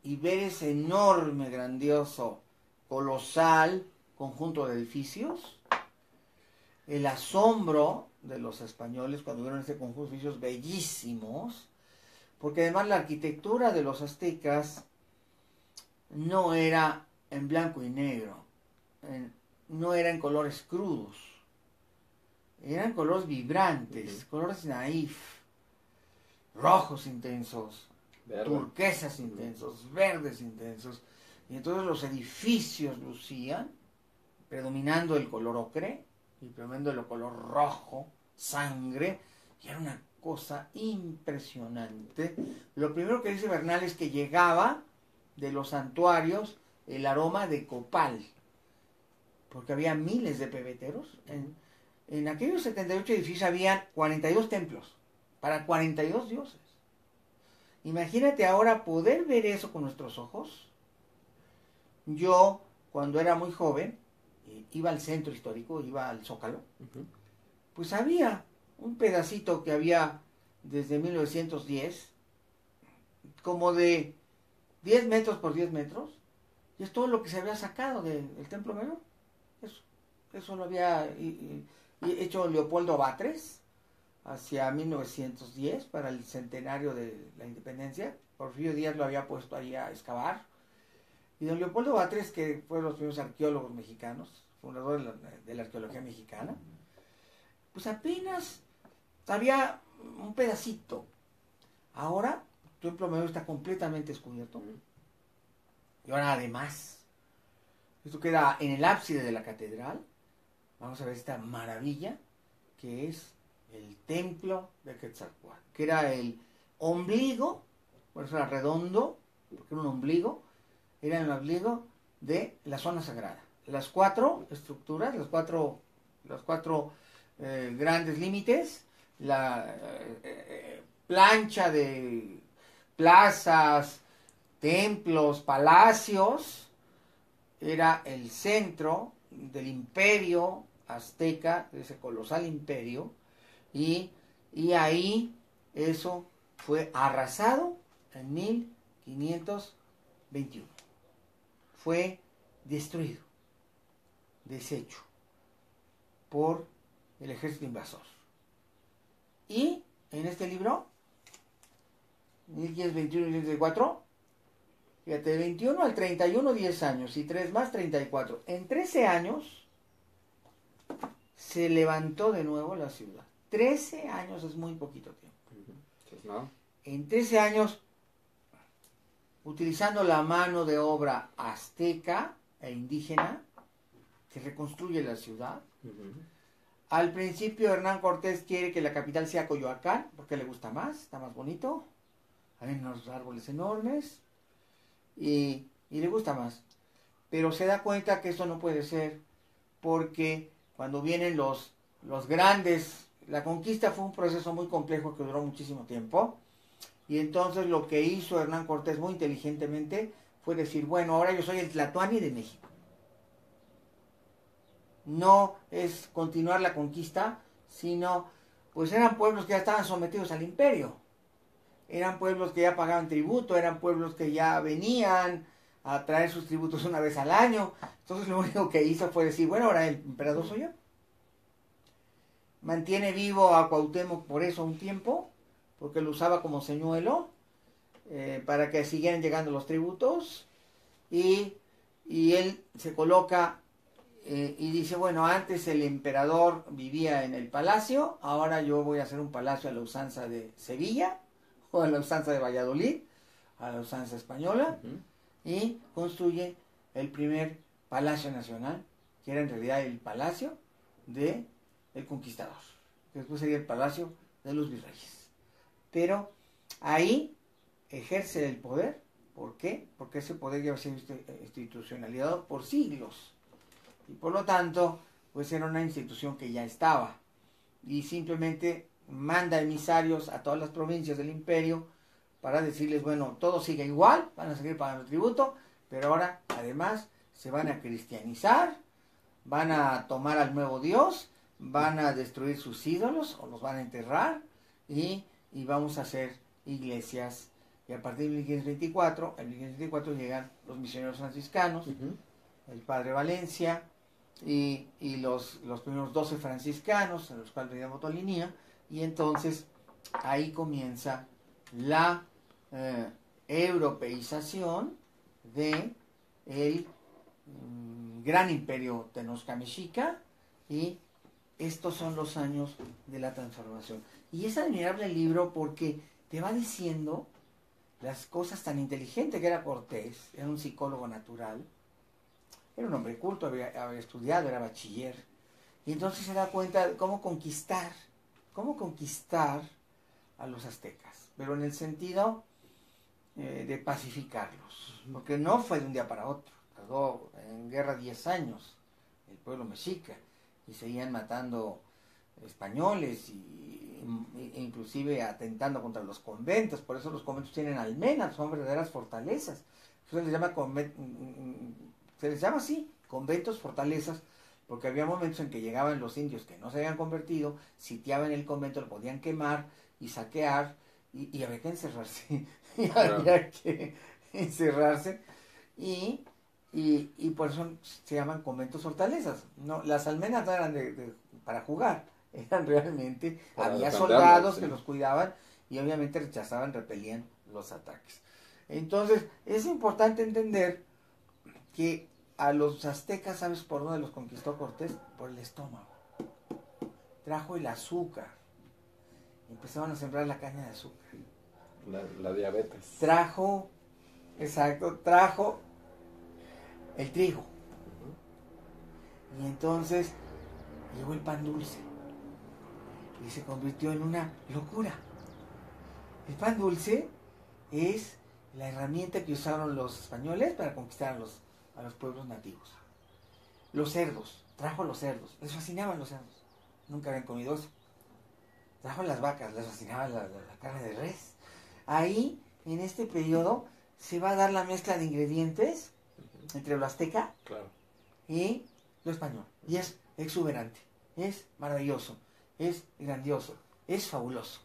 [SPEAKER 1] y ver ese enorme, grandioso, colosal conjunto de edificios. El asombro de los españoles cuando vieron ese conjunto de edificios bellísimos, porque además la arquitectura de los aztecas no era en blanco y negro, no era en colores crudos, eran colores vibrantes, colores naif, rojos intensos,
[SPEAKER 2] Verde.
[SPEAKER 1] turquesas intensos, verdes intensos, y entonces los edificios lucían, predominando el color ocre, y predominando el color rojo, sangre, y era una cosa impresionante. Lo primero que dice Bernal es que llegaba de los santuarios el aroma de copal, porque había miles de pebeteros. En aquellos 78 edificios había 42 templos, para 42 dioses. Imagínate ahora poder ver eso con nuestros ojos. Yo, cuando era muy joven, iba al centro histórico, iba al Zócalo,
[SPEAKER 2] Ujú.
[SPEAKER 1] pues había un pedacito que había desde 1910, como de 10 metros por 10 metros, y es todo lo que se había sacado del Templo Mayor. Eso lo había hecho Leopoldo Batres hacia 1910 para el centenario de la independencia. Porfirio Díaz lo había puesto ahí a excavar. Y don Leopoldo Batres, que fue de los primeros arqueólogos mexicanos, fundador de la arqueología mexicana, pues apenas había un pedacito. Ahora el Templo Mayor está completamente descubierto. Y ahora además, esto queda en el ábside de la catedral. Vamos a ver esta maravilla que es el templo de Quetzalcóatl, que era el ombligo, por eso era redondo, porque era un ombligo, era el ombligo de la zona sagrada. Las 4 estructuras, los cuatro grandes límites, la plancha de plazas, templos, palacios, era el centro del imperio azteca, de ese colosal imperio, y ahí eso fue arrasado en 1521. Fue destruido, deshecho por el ejército invasor. Y en este libro, 1521 y 1524, fíjate, de 21 al 31, 10 años, y 3 más, 34. En 13 años se levantó de nuevo la ciudad. 13 años es muy poquito tiempo.
[SPEAKER 2] Pues no.
[SPEAKER 1] En 13 años, utilizando la mano de obra azteca e indígena, se reconstruye la ciudad. Al principio Hernán Cortés quiere que la capital sea Coyoacán, porque le gusta más, está más bonito. Hay unos árboles enormes y le gusta más. Pero se da cuenta que esto no puede ser, porque cuando vienen los grandes, la conquista fue un proceso muy complejo que duró muchísimo tiempo. Y entonces lo que hizo Hernán Cortés muy inteligentemente fue decir, bueno, ahora yo soy el Tlatoani de México. No es continuar la conquista, sino, pues eran pueblos que ya estaban sometidos al imperio. Eran pueblos que ya pagaban tributo, eran pueblos que ya venían a traer sus tributos una vez al año. Entonces lo único que hizo fue decir, bueno, ahora el emperador soy yo. Mantiene vivo a Cuauhtémoc por eso un tiempo, porque lo usaba como señuelo, para que siguieran llegando los tributos, y él se coloca y dice, bueno, antes el emperador vivía en el palacio, ahora yo voy a hacer un palacio a la usanza de Sevilla, o a la usanza de Valladolid, a la usanza española, y construye el primer Palacio Nacional, que era en realidad el palacio de el conquistador, que después sería el palacio de los virreyes. Pero ahí ejerce el poder. ¿Por qué? Porque ese poder ya ha sido institucionalizado por siglos. Y por lo tanto, pues era una institución que ya estaba. Y simplemente manda emisarios a todas las provincias del imperio para decirles, bueno, todo sigue igual, van a seguir pagando tributo, pero ahora además se van a cristianizar, van a tomar al nuevo Dios, van a destruir sus ídolos o los van a enterrar y vamos a hacer iglesias. Y a partir de 1524, en 1524 llegan los misioneros franciscanos, el padre Valencia y los primeros 12 franciscanos, en los cuales venía Motolinía, y entonces ahí comienza la europeización de el gran imperio Tenochca-Mexica, y estos son los años de la transformación. Y es admirable el libro porque te va diciendo las cosas tan inteligentes que era Cortés. Era un psicólogo natural, era un hombre culto, había estudiado, era bachiller, y entonces se da cuenta de cómo conquistar a los aztecas, pero en el sentido de pacificarlos, porque no fue de un día para otro. Tardó en guerra 10 años el pueblo mexica, y seguían matando españoles e inclusive atentando contra los conventos. Por eso los conventos tienen almenas, son verdaderas fortalezas. Eso se les llama así, conventos, fortalezas, porque había momentos en que llegaban los indios que no se habían convertido, sitiaban el convento, lo podían quemar y saquear, y había que encerrarse. Había que encerrarse, y por eso se llaman conventos fortalezas. No, las almenas no eran para jugar, eran realmente, había soldados que los cuidaban y obviamente rechazaban, repelían los ataques. Entonces es importante entender que a los aztecas, ¿sabes por dónde los conquistó Cortés? Por el estómago. Trajo el azúcar, empezaron a sembrar la caña de azúcar,
[SPEAKER 2] la diabetes.
[SPEAKER 1] Trajo el trigo. Y entonces llegó el pan dulce y se convirtió en una locura. El pan dulce es la herramienta que usaron los españoles para conquistar a los pueblos nativos. Los cerdos, trajo los cerdos, les fascinaban los cerdos, nunca habían comido eso. Trajo las vacas, les fascinaba la carne de res. Ahí, en este periodo, se va a dar la mezcla de ingredientes entre lo azteca y lo español. Y es exuberante, es maravilloso, es grandioso, es fabuloso.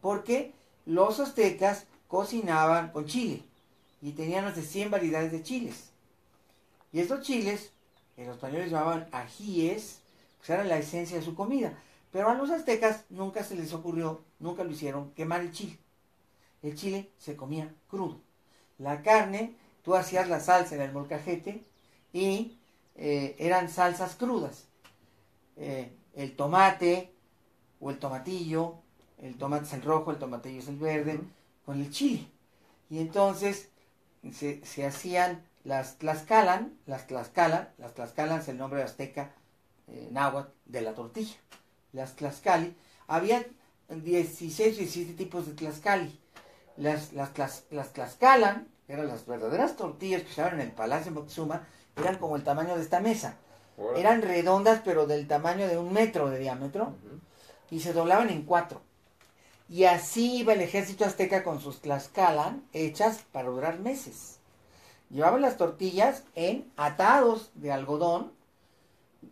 [SPEAKER 1] Porque los aztecas cocinaban con chile y tenían más de 100 variedades de chiles. Y estos chiles, que los españoles llamaban ajíes, pues eran la esencia de su comida. Pero a los aztecas nunca se les ocurrió, nunca lo hicieron, quemar el chile. El chile se comía crudo. La carne, tú hacías la salsa en el molcajete y eran salsas crudas. El tomate o el tomatillo, el tomate es el rojo, el tomatillo es el verde, con el chile. Y entonces se hacían las tlaxcalan es el nombre azteca náhuatl de la tortilla. Las tlaxcali, había 16 o 17 tipos de tlaxcali. Las tlaxcalan, eran las verdaderas tortillas que se usaban en el Palacio de Moctezuma, eran como el tamaño de esta mesa. Eran redondas, pero del tamaño de 1 metro de diámetro, y se doblaban en 4. Y así iba el ejército azteca con sus tlaxcalan hechas para durar meses. Llevaban las tortillas en atados de algodón.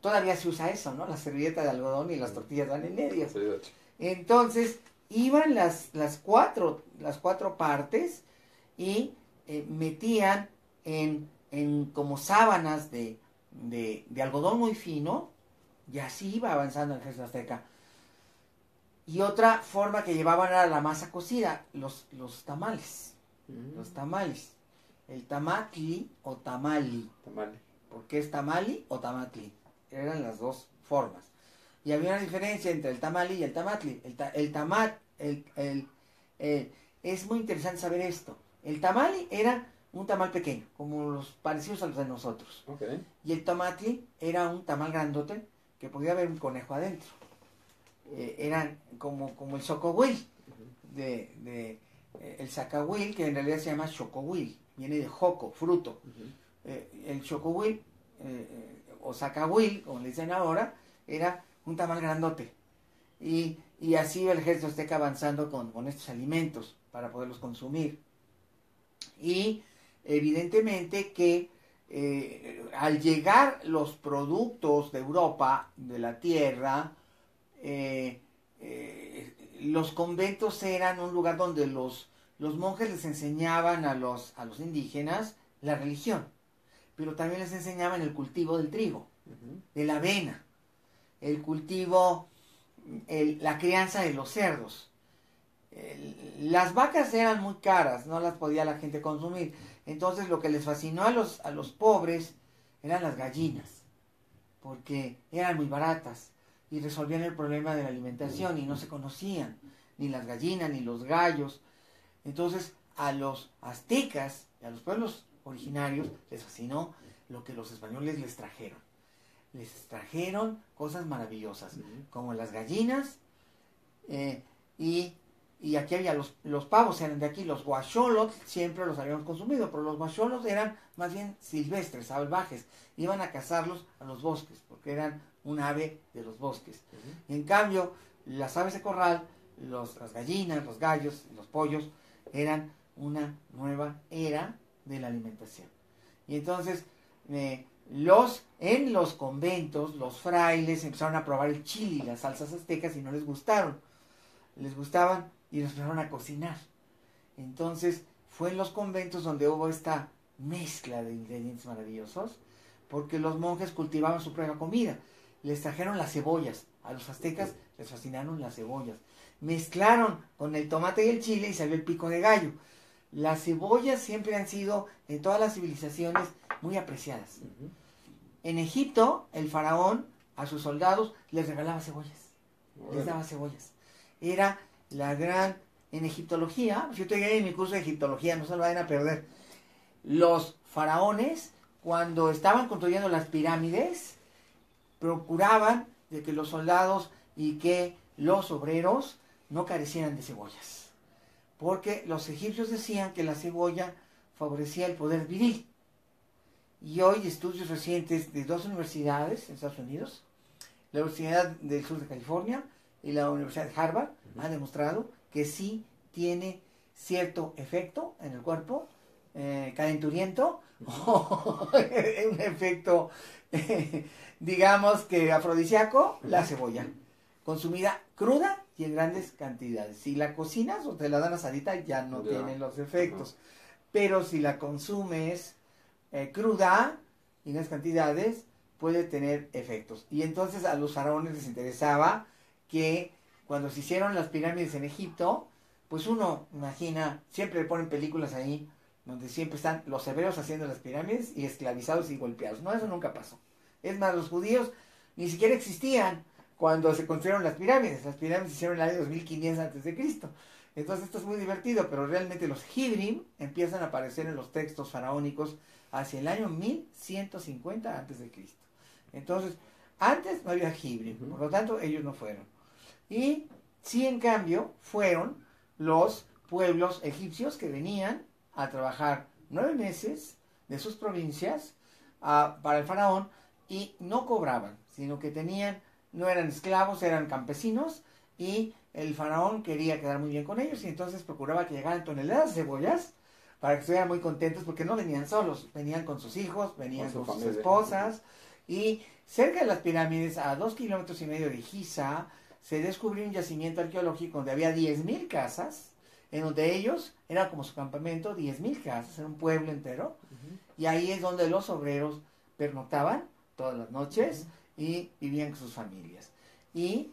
[SPEAKER 1] Todavía se usa eso, ¿no? La servilleta de algodón y las tortillas van en medio.
[SPEAKER 2] Sí, de hecho.
[SPEAKER 1] Entonces, iban las cuatro partes y metían en como sábanas de algodón muy fino, y así iba avanzando el ejército azteca. Y otra forma que llevaban era la masa cocida, los tamales. Los tamales. El tamatli o tamali. ¿Por qué es tamali o tamatli? Eran las dos formas. Y había una diferencia entre el tamali y el tamatli. Es muy interesante saber esto. El tamali era un tamal pequeño, como los parecidos a los de nosotros.
[SPEAKER 2] Okay.
[SPEAKER 1] Y el tamatli era un tamal grandote que podía haber un conejo adentro. Eran como el xocohuil, el zacahuil, que en realidad se llama xocohuil, viene de joco, fruto. El xocohuil, o zacahuil, como le dicen ahora, era un tamal grandote. Y así iba el ejército azteca avanzando con estos alimentos para poderlos consumir. Y evidentemente que al llegar los productos de Europa, de la tierra, los conventos eran un lugar donde los monjes les enseñaban a los indígenas la religión, pero también les enseñaban el cultivo del trigo, de la avena, el cultivo, la crianza de los cerdos. Las vacas eran muy caras, no las podía la gente consumir. Entonces lo que les fascinó a los pobres eran las gallinas, porque eran muy baratas y resolvían el problema de la alimentación y no se conocían ni las gallinas ni los gallos. Entonces a los aztecas y a los pueblos originarios les fascinó lo que los españoles les trajeron. Les trajeron cosas maravillosas, como las gallinas, y aquí había los pavos, eran de aquí. Los guacholos siempre los habíamos consumido, pero los guacholos eran más bien silvestres, salvajes. Iban a cazarlos a los bosques, porque eran un ave de los bosques. En cambio, las aves de corral, las gallinas, los gallos, los pollos, eran una nueva era de la alimentación. Y entonces, en los conventos, los frailes empezaron a probar el chile y las salsas aztecas y no les gustaron. Les gustaban y los empezaron a cocinar. Entonces, fue en los conventos donde hubo esta mezcla de ingredientes maravillosos, porque los monjes cultivaban su propia comida. Les trajeron las cebollas. A los aztecas les fascinaron las cebollas. Mezclaron con el tomate y el chile y salió el pico de gallo. Las cebollas siempre han sido, en todas las civilizaciones, muy apreciadas. En Egipto, el faraón a sus soldados les regalaba cebollas. Les daba cebollas. Era la gran, en egiptología, yo estoy en mi curso de egiptología, no se lo vayan a perder. Los faraones, cuando estaban construyendo las pirámides, procuraban de que los soldados y que los obreros no carecieran de cebollas, porque los egipcios decían que la cebolla favorecía el poder viril, Y hoy estudios recientes de dos universidades en Estados Unidos, la Universidad del Sur de California y la Universidad de Harvard, han demostrado que sí tiene cierto efecto en el cuerpo, calenturiento, o un efecto, digamos que afrodisíaco, la cebolla, consumida cruda y en grandes cantidades. Si la cocinas o te la dan asadita, ya no tienen los efectos. Pero si la consumes cruda y en grandes cantidades, puede tener efectos. Y entonces a los faraones les interesaba que cuando se hicieron las pirámides en Egipto, pues uno imagina, siempre le ponen películas ahí, donde siempre están los hebreos haciendo las pirámides y esclavizados y golpeados. No, eso nunca pasó. Es más, los judíos ni siquiera existían cuando se construyeron las pirámides. Las pirámides se hicieron en el año 2500 a.C. Entonces esto es muy divertido, pero realmente los Hidrim empiezan a aparecer en los textos faraónicos hacia el año 1150 a.C. Entonces, antes no había Hidrim, por lo tanto ellos no fueron. Y sí, en cambio, fueron los pueblos egipcios que venían a trabajar 9 meses de sus provincias para el faraón y no cobraban, sino que no eran esclavos, eran campesinos y el faraón quería quedar muy bien con ellos y entonces procuraba que llegaran toneladas de cebollas para que estuvieran muy contentos porque no venían solos, venían con sus hijos, venían con sus esposas y cerca de las pirámides, a 2,5 kilómetros de Giza, se descubrió un yacimiento arqueológico donde había 10,000 casas, en donde ellos, era como su campamento, 10,000 casas, era un pueblo entero, y ahí es donde los obreros pernoctaban todas las noches y vivían con sus familias. Y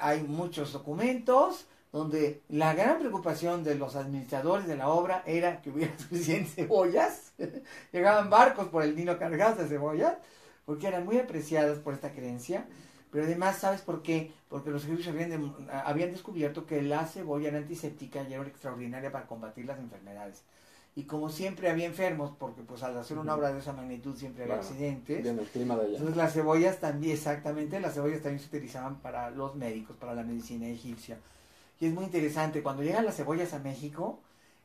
[SPEAKER 1] hay muchos documentos donde la gran preocupación de los administradores de la obra era que hubiera suficientes cebollas. Llegaban barcos por el Nilo cargados de cebollas, porque eran muy apreciadas por esta creencia. Pero además, ¿sabes por qué? Porque los egipcios habían descubierto que la cebolla era antiséptica y era extraordinaria para combatir las enfermedades. Y como siempre había enfermos, porque pues al hacer una obra de esa magnitud siempre había accidentes.
[SPEAKER 2] Bien, el clima de allá.
[SPEAKER 1] Entonces las cebollas también, exactamente, las cebollas también se utilizaban para los médicos, para la medicina egipcia. Y es muy interesante, cuando llegan las cebollas a México,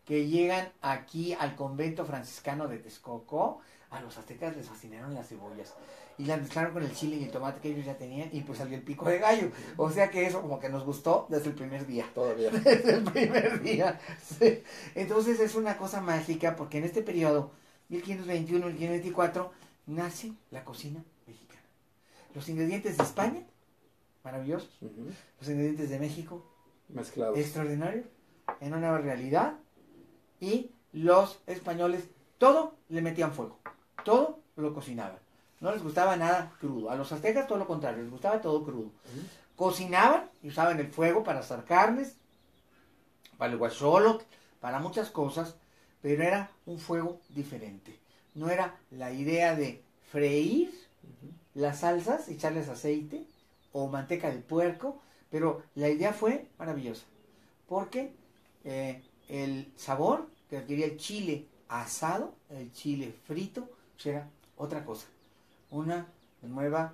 [SPEAKER 1] que llegan aquí al convento franciscano de Texcoco, a los aztecas les fascinaron las cebollas. Y las mezclaron con el chile y el tomate que ellos ya tenían y pues salió el pico de gallo. O sea que eso como que nos gustó desde el primer día.
[SPEAKER 2] Todavía.
[SPEAKER 1] Desde el primer día. Sí. Entonces es una cosa mágica porque en este periodo, 1521-1524, nace la cocina mexicana. Los ingredientes de España, maravillosos. Los ingredientes de México,
[SPEAKER 2] mezclados,
[SPEAKER 1] extraordinarios, en una nueva realidad. Y los españoles todo le metían fuego, todo lo cocinaban. No les gustaba nada crudo. A los aztecas todo lo contrario, les gustaba todo crudo. Cocinaban y usaban el fuego para asar carnes, para el guacholo, para muchas cosas, pero era un fuego diferente. No era la idea de freír las salsas, echarles aceite o manteca de puerco, pero la idea fue maravillosa, porque el sabor que adquiría el chile asado, el chile frito, pues era otra cosa, una nueva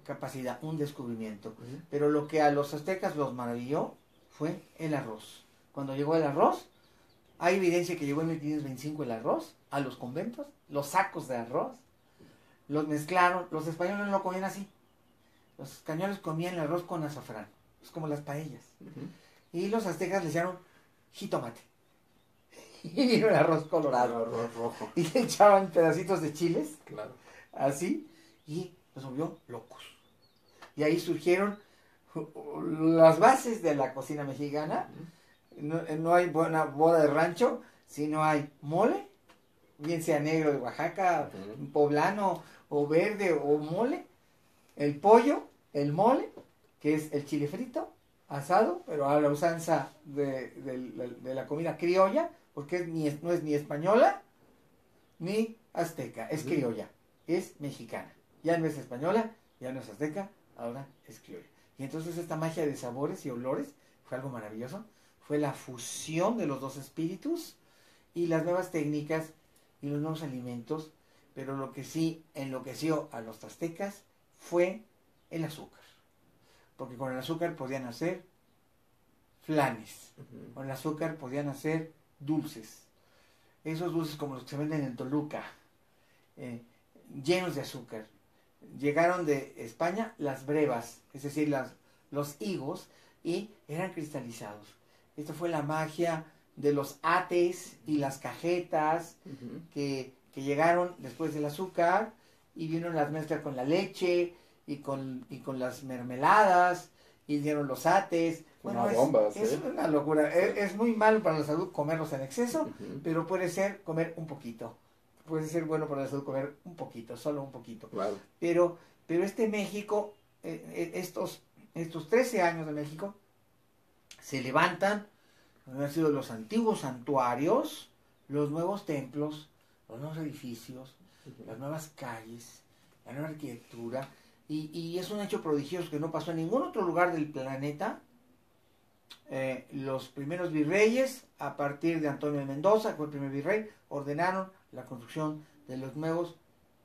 [SPEAKER 1] capacidad, un descubrimiento. Pero lo que a los aztecas los maravilló fue el arroz. Cuando llegó el arroz, hay evidencia que llegó en 1525 el arroz a los conventos, los sacos de arroz, los mezclaron. Los españoles no lo comían así. Los españoles comían el arroz con azafrán, es como las paellas. Y los aztecas le echaron jitomate. Y el arroz colorado.
[SPEAKER 2] El arroz rojo.
[SPEAKER 1] Y le echaban pedacitos de chiles.
[SPEAKER 2] Claro.
[SPEAKER 1] Así. Y los volvió locos. Y ahí surgieron las bases de la cocina mexicana. No hay buena boda de rancho si no hay mole, bien sea negro de Oaxaca, poblano o verde o mole, el pollo, el mole, que es el chile frito, asado, pero a la usanza de la comida criolla, porque no es ni española ni azteca, es criolla, es mexicana. Ya no es española, ya no es azteca, ahora es criolla. Y entonces esta magia de sabores y olores fue algo maravilloso. Fue la fusión de los dos espíritus y las nuevas técnicas y los nuevos alimentos. Pero lo que sí enloqueció a los aztecas fue el azúcar. Porque con el azúcar podían hacer flanes. Con el azúcar podían hacer dulces. Esos dulces como los que se venden en Toluca. eh, llenos de azúcar. Llegaron de España las brevas, es decir, los higos, y eran cristalizados. Esto fue la magia de los ates y las cajetas que llegaron después del azúcar y vino las mezclas con la leche y con las mermeladas y dieron los ates. Bueno,
[SPEAKER 2] Una bomba,
[SPEAKER 1] es
[SPEAKER 2] ¿sí?
[SPEAKER 1] una locura.
[SPEAKER 2] Sí.
[SPEAKER 1] Es muy malo para la salud comerlos en exceso, pero puede ser comer un poquito. Puede ser bueno para la salud comer un poquito, solo un poquito.
[SPEAKER 2] Claro.
[SPEAKER 1] Pero este México, estos 13 años de México, se levantan, han sido los antiguos santuarios, los nuevos templos, los nuevos edificios, las nuevas calles, la nueva arquitectura, y es un hecho prodigioso que no pasó en ningún otro lugar del planeta. Los primeros virreyes, a partir de Antonio de Mendoza, que fue el primer virrey, ordenaron la construcción de los nuevos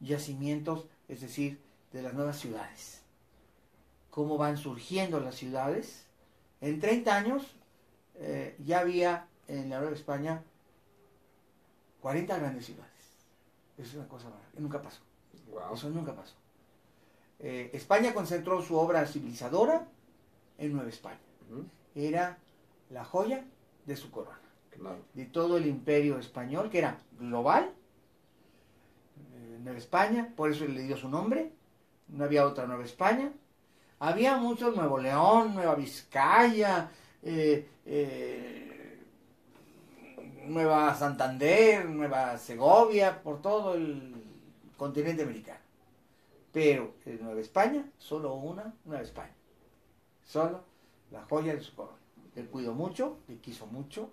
[SPEAKER 1] yacimientos, es decir, de las nuevas ciudades. ¿Cómo van surgiendo las ciudades? En 30 años ya había en la Nueva España 40 grandes ciudades. Eso es una cosa rara, que nunca pasó.
[SPEAKER 2] Wow.
[SPEAKER 1] Eso nunca pasó. España concentró su obra civilizadora en Nueva España. Era la joya de su corona,
[SPEAKER 2] Claro.
[SPEAKER 1] de todo el imperio español, que era global. Nueva España, por eso le dio su nombre. No había otra Nueva España. Había muchos: Nuevo León, Nueva Vizcaya, Nueva Santander, Nueva Segovia, por todo el continente americano. Pero en Nueva España, solo una Nueva España. Solo la joya de su corona. Él cuidó mucho, le quiso mucho,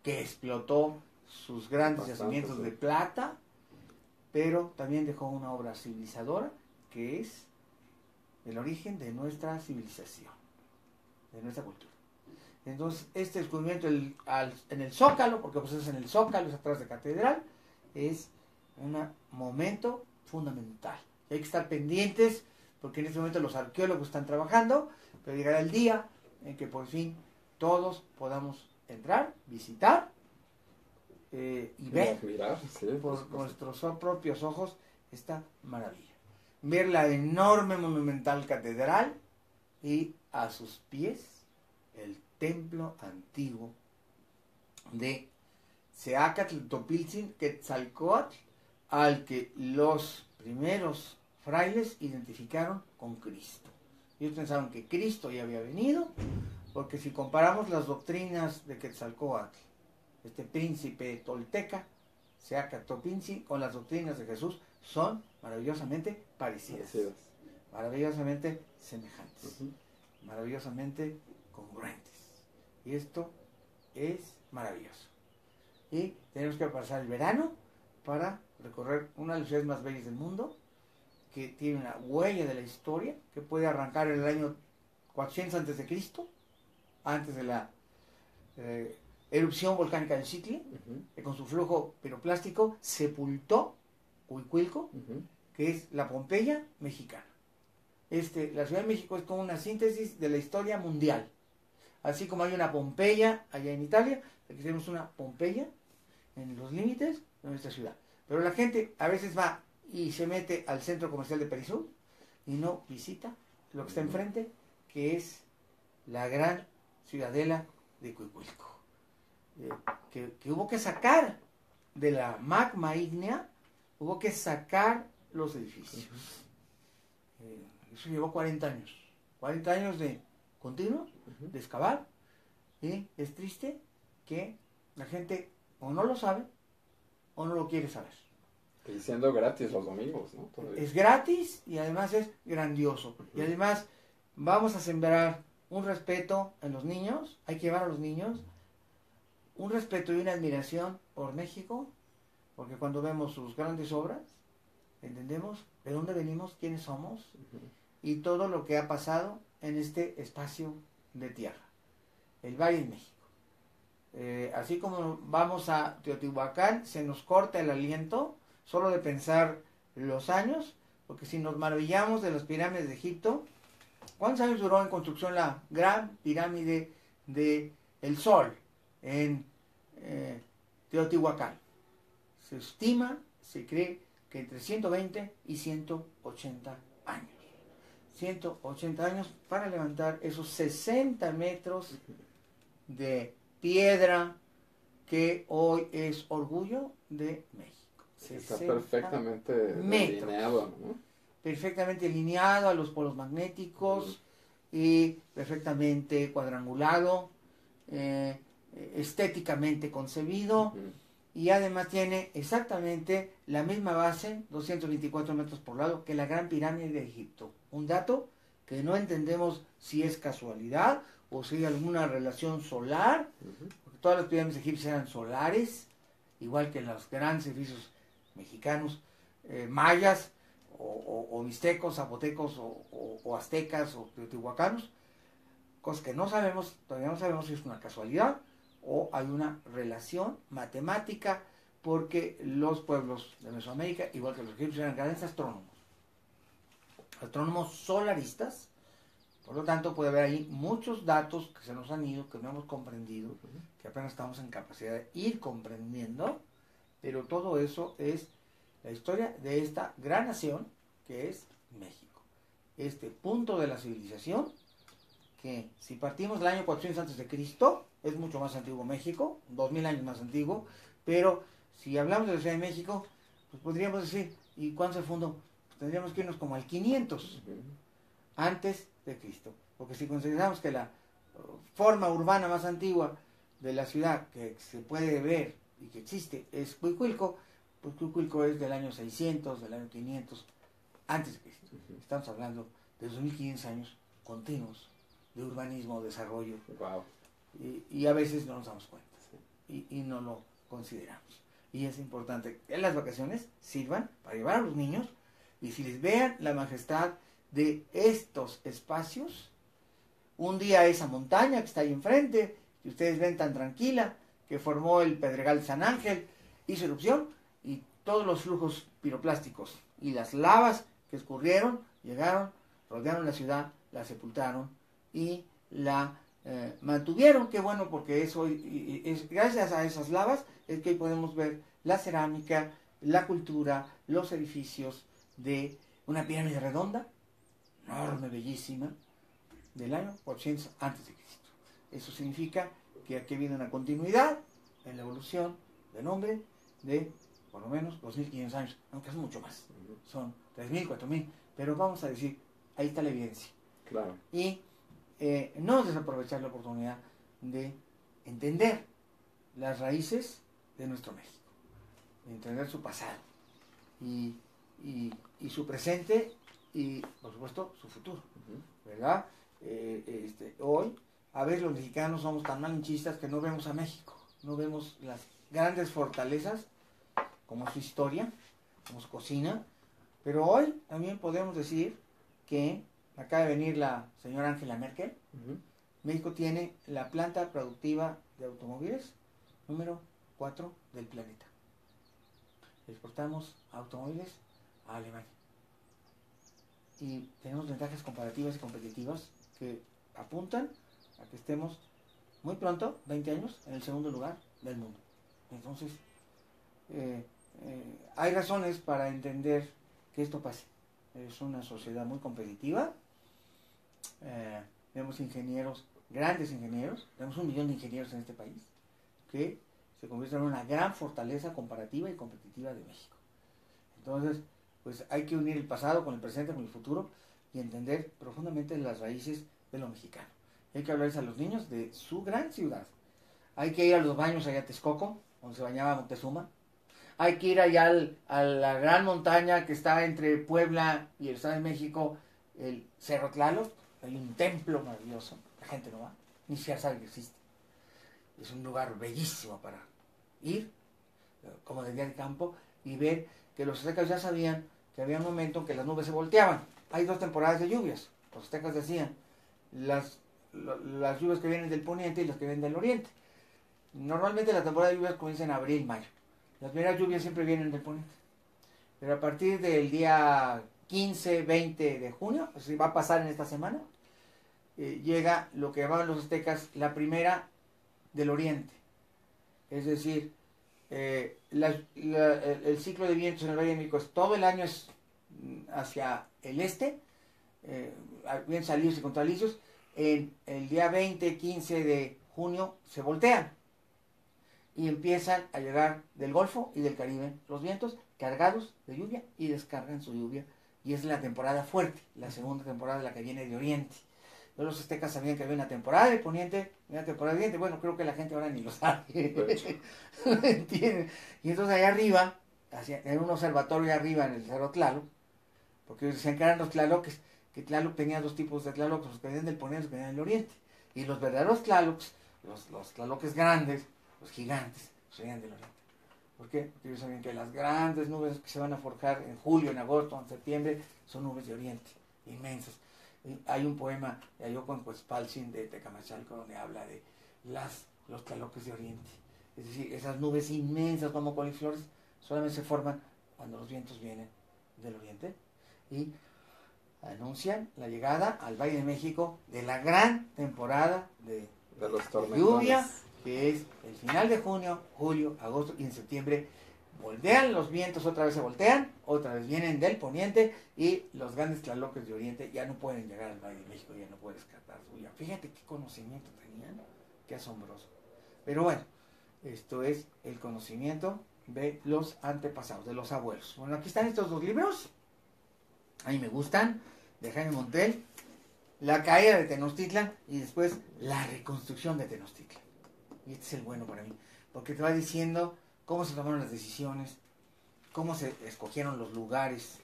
[SPEAKER 1] que explotó sus grandes
[SPEAKER 2] Bastante,
[SPEAKER 1] yacimientos
[SPEAKER 2] sí.
[SPEAKER 1] de plata, pero también dejó una obra civilizadora que es el origen de nuestra civilización, de nuestra cultura. Entonces, este descubrimiento en el Zócalo, porque pues es en el Zócalo, es atrás de Catedral, es un momento fundamental. Y hay que estar pendientes, porque en este momento los arqueólogos están trabajando, pero llegará el día en que por fin todos podamos entrar, visitar y ver
[SPEAKER 2] Mirar, sí,
[SPEAKER 1] por
[SPEAKER 2] pues,
[SPEAKER 1] nuestros propios ojos esta maravilla. Ver la enorme monumental catedral y a sus pies el templo antiguo de Seacatl Topiltzin Quetzalcóatl, al que los primeros frailes identificaron con Cristo. Ellos pensaron que Cristo ya había venido, porque si comparamos las doctrinas de Quetzalcóatl, este príncipe tolteca, Seacatl Topiltzin, con las doctrinas de Jesús, son maravillosamente parecidas, maravillosamente semejantes, maravillosamente congruentes. Y esto es maravilloso. Y tenemos que pasar el verano para recorrer una de las ciudades más bellas del mundo, que tiene una huella de la historia, que puede arrancar en el año 400 a.C., antes de la erupción volcánica del Xixtli, que con su flujo piroplástico sepultó Huicuilco, que es la Pompeya mexicana. La Ciudad de México es como una síntesis de la historia mundial. Así como hay una Pompeya allá en Italia, aquí tenemos una Pompeya en los límites de nuestra ciudad. Pero la gente a veces va y se mete al centro comercial de Perisur y no visita lo que está enfrente, que es la gran ciudadela de Huicuilco, que hubo que sacar de la magma ígnea, hubo que sacar los edificios. Eso llevó 40 años. 40 años de continuo, de excavar. Y es triste que la gente o no lo sabe o no lo quiere saber.
[SPEAKER 2] Y siendo gratis los domingos, ¿no? Todavía.
[SPEAKER 1] Es gratis y además es grandioso. Y además vamos a sembrar un respeto en los niños. Hay que llevar a los niños un respeto y una admiración por México, porque cuando vemos sus grandes obras, entendemos de dónde venimos, quiénes somos y todo lo que ha pasado en este espacio de tierra, el Valle de México. Así como vamos a Teotihuacán, se nos corta el aliento solo de pensar los años, porque si nos maravillamos de las pirámides de Egipto, ¿cuántos años duró en construcción la gran pirámide de el Sol en Teotihuacán? Se estima, se cree que entre 120 y 180 años. 180 años para levantar esos 60 metros de piedra que hoy es orgullo de México.
[SPEAKER 2] Está perfectamente
[SPEAKER 1] metros.
[SPEAKER 2] delineado, ¿no?
[SPEAKER 1] Perfectamente alineado a los polos magnéticos y perfectamente cuadrangulado, estéticamente concebido, y además tiene exactamente la misma base, 224 metros por lado, que la Gran Pirámide de Egipto. Un dato que no entendemos si es casualidad o si hay alguna relación solar, porque todas las pirámides egipcias eran solares, igual que los grandes edificios mexicanos, mayas, o mixtecos, zapotecos, o aztecas, o teotihuacanos, cosas que no sabemos, todavía no sabemos si es una casualidad o hay una relación matemática, porque los pueblos de Mesoamérica, igual que los egipcios, eran grandes astrónomos solaristas. Por lo tanto, puede haber ahí muchos datos que se nos han ido, que no hemos comprendido, que apenas estamos en capacidad de ir comprendiendo, pero todo eso es la historia de esta gran nación que es México. Este punto de la civilización, que si partimos del año 400 antes de Cristo, es mucho más antiguo México, 2000 años más antiguo, pero si hablamos de la Ciudad de México, pues podríamos decir, ¿y cuándo se fundó? Pues tendríamos que irnos como al 500 antes de Cristo, porque si consideramos que la forma urbana más antigua de la ciudad que se puede ver y que existe es Cuicuilco, pues Cuicuilco es del año 600, del año 500 antes de Cristo. Estamos hablando de 2500 años continuos de urbanismo, desarrollo.
[SPEAKER 2] Wow.
[SPEAKER 1] Y a veces no nos damos cuenta, y no lo consideramos. Y es importante que las vacaciones sirvan para llevar a los niños, y si les vean la majestad de estos espacios, un día esa montaña que está ahí enfrente, que ustedes ven tan tranquila, que formó el Pedregal de San Ángel, hizo erupción, y todos los flujos piroplásticos y las lavas que escurrieron, llegaron, rodearon la ciudad, la sepultaron y la mantuvieron. Qué bueno, porque eso es gracias a esas lavas es que hoy podemos ver la cerámica, la cultura, los edificios de una pirámide redonda, enorme, bellísima, del año 800 antes de Cristo. Eso significa que aquí viene una continuidad en la evolución del hombre de por lo menos 2500 años, aunque es mucho más, son 3000, 4000, pero vamos a decir, ahí está la evidencia.
[SPEAKER 2] Claro.
[SPEAKER 1] Y no desaprovechar la oportunidad de entender las raíces de nuestro México, de entender su pasado y su presente y, por supuesto, su futuro, ¿verdad? Hoy, a veces los mexicanos somos tan malinchistas que no vemos a México, no vemos las grandes fortalezas como su historia, como su cocina, pero hoy también podemos decir que acaba de venir la señora Angela Merkel. México tiene la planta productiva de automóviles número 4 del planeta. Exportamos automóviles a Alemania. Y tenemos ventajas comparativas y competitivas que apuntan a que estemos muy pronto, 20 años, en el segundo lugar del mundo. Entonces, hay razones para entender que esto pase. Es una sociedad muy competitiva. Tenemos ingenieros, grandes ingenieros, tenemos 1 millón de ingenieros en este país, que se convierten en una gran fortaleza comparativa y competitiva de México. Entonces, pues hay que unir el pasado con el presente, con el futuro, y entender profundamente las raíces de lo mexicano. Hay que hablarles a los niños de su gran ciudad. Hay que ir a los baños allá a Texcoco, donde se bañaba Moctezuma. Hay que ir allá a la gran montaña que está entre Puebla y el Estado de México, el Cerro Tlaloc. Hay un templo maravilloso, la gente no va, ni siquiera sabe que existe. Es un lugar bellísimo para ir, como de día de campo, y ver que los aztecas ya sabían que había un momento en que las nubes se volteaban. Hay 2 temporadas de lluvias. Los aztecas decían, las lluvias que vienen del poniente y las que vienen del oriente. Normalmente la temporada de lluvias comienza en abril, mayo. Las primeras lluvias siempre vienen del poniente. Pero a partir del día 15, 20 de junio, se va a pasar en esta semana, llega lo que llamaban los aztecas la primera del oriente. Es decir, el ciclo de vientos en el Valle de México es todo el año es hacia el este, vientos alisios y contralisios. En el día 20, 15 de junio se voltean y empiezan a llegar del Golfo y del Caribe los vientos cargados de lluvia y descargan su lluvia. Y es la temporada fuerte, la segunda temporada, la que viene de Oriente. Los aztecas sabían que había una temporada de Poniente y una temporada de Oriente. Bueno, creo que la gente ahora ni lo sabe. ¿Entienden? Y entonces allá arriba, en un observatorio arriba en el Cerro Tlaloc, porque decían que eran los Tlaloques, que Tlaloc tenía dos tipos de Tlalocs, los que venían del Poniente y los que venían del Oriente. Y los verdaderos Tlalocs, los Tlaloques grandes, los gigantes, venían del Oriente. ¿Por qué? Porque ellos sabían que las grandes nubes que se van a forjar en julio, en agosto, en septiembre, son nubes de Oriente, inmensas. Y hay un poema de Ayocon Cuespalcin de Tecamachalco donde habla de los Tlaloques de Oriente. Es decir, esas nubes inmensas como coliflores solamente se forman cuando los vientos vienen del Oriente y anuncian la llegada al Valle de México de la gran temporada de
[SPEAKER 2] los tormentones.
[SPEAKER 1] Lluvia, que es el final de junio, julio, agosto y en septiembre. Voltean los vientos, otra vez se voltean, otra vez vienen del poniente y los grandes tlaloques de oriente ya no pueden llegar al Valle de México, ya no pueden escapar suya. Fíjate qué conocimiento tenían, qué asombroso. Pero bueno, esto es el conocimiento de los antepasados, de los abuelos. Bueno, aquí están estos dos libros, a mí me gustan, de Jaime Montel, La caída de Tenochtitlan y después La reconstrucción de Tenochtitlan. Y este es el bueno para mí, porque te va diciendo cómo se tomaron las decisiones, cómo se escogieron los lugares,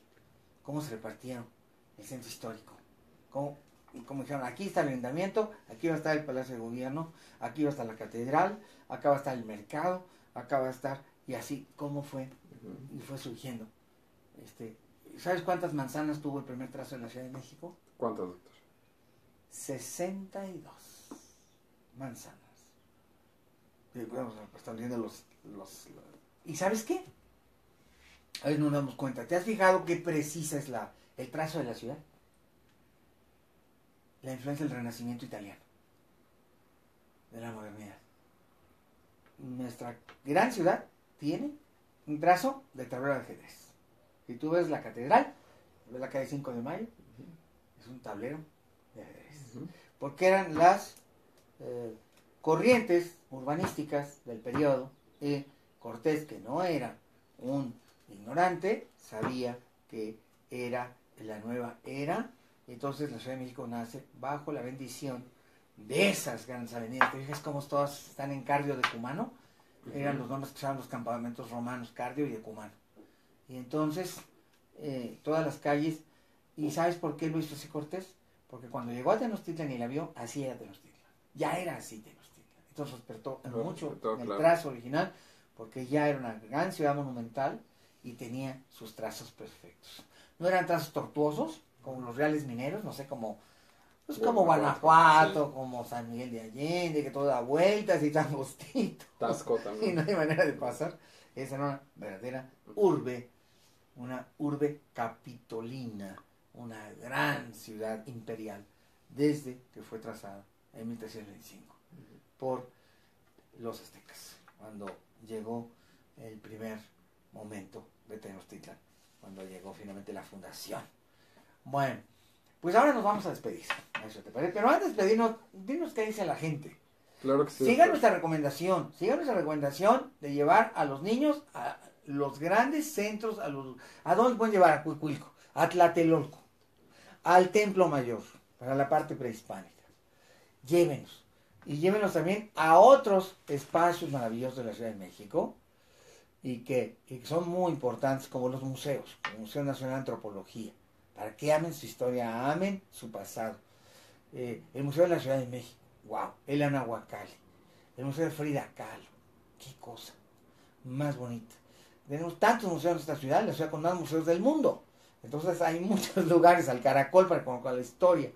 [SPEAKER 1] cómo se repartieron el centro histórico. Como dijeron, aquí está el ayuntamiento, aquí va a estar el Palacio de Gobierno, aquí va a estar la catedral, acá va a estar el mercado, acá va a estar, y así, cómo fue, y fue surgiendo. ¿Sabes cuántas manzanas tuvo el primer trazo de la Ciudad de México?
[SPEAKER 2] ¿Cuántas, doctor?
[SPEAKER 1] 62 manzanas. Bueno, están viendo los... ¿Y sabes qué? A veces nos damos cuenta. ¿Te has fijado qué precisa es el trazo de la ciudad? La influencia del Renacimiento italiano, de la modernidad. Nuestra gran ciudad tiene un trazo de tablero de ajedrez. Si tú ves la catedral, ves la calle 5 de Mayo, es un tablero de ajedrez. Porque eran las corrientes urbanísticas del periodo. Cortés, que no era un ignorante, sabía que era la nueva era. Entonces la Ciudad de México nace bajo la bendición de esas grandes avenidas. ¿Te fijas cómo todas están en Cardio de Decumano? Eran los nombres que usaban los campamentos romanos, Cardio y Decumano. Y entonces todas las calles. ¿Y sabes por qué lo hizo así Cortés? Porque cuando llegó a Tenochtitlan y la vio, así era Tenochtitlan. Ya era así Tenochtitlan. Entonces respetó mucho el trazo original, porque ya era una gran ciudad monumental y tenía sus trazos perfectos. No eran trazos tortuosos, como los reales mineros, no sé, como Guanajuato, sí, como San Miguel de Allende, que todo da vueltas y tan gustito.
[SPEAKER 2] Tasco también.
[SPEAKER 1] Y no hay manera de pasar. Esa era una verdadera urbe, una urbe capitolina, una gran ciudad imperial, desde que fue trazada en 1325 por los aztecas, cuando llegó el primer momento de Tenochtitlan, cuando llegó finalmente la fundación. Bueno, pues ahora nos vamos a despedir, ¿eso te parece? Pero antes de despedirnos, dinos qué dice la gente.
[SPEAKER 2] Claro que sí.
[SPEAKER 1] Sigan nuestra recomendación de llevar a los niños a los grandes centros, ¿a dónde pueden llevar? A Cuicuilco, a Tlatelolco, al Templo Mayor, para la parte prehispánica. Llévenos. Y llévenos también a otros espacios maravillosos de la Ciudad de México y que son muy importantes, como los museos, el Museo Nacional de Antropología, para que amen su historia, amen su pasado. El Museo de la Ciudad de México, wow, el Anahuacalli, el Museo de Frida Kahlo, qué cosa más bonita. Tenemos tantos museos en esta ciudad, la ciudad con más museos del mundo. Entonces hay muchos lugares al caracol para conocer la historia,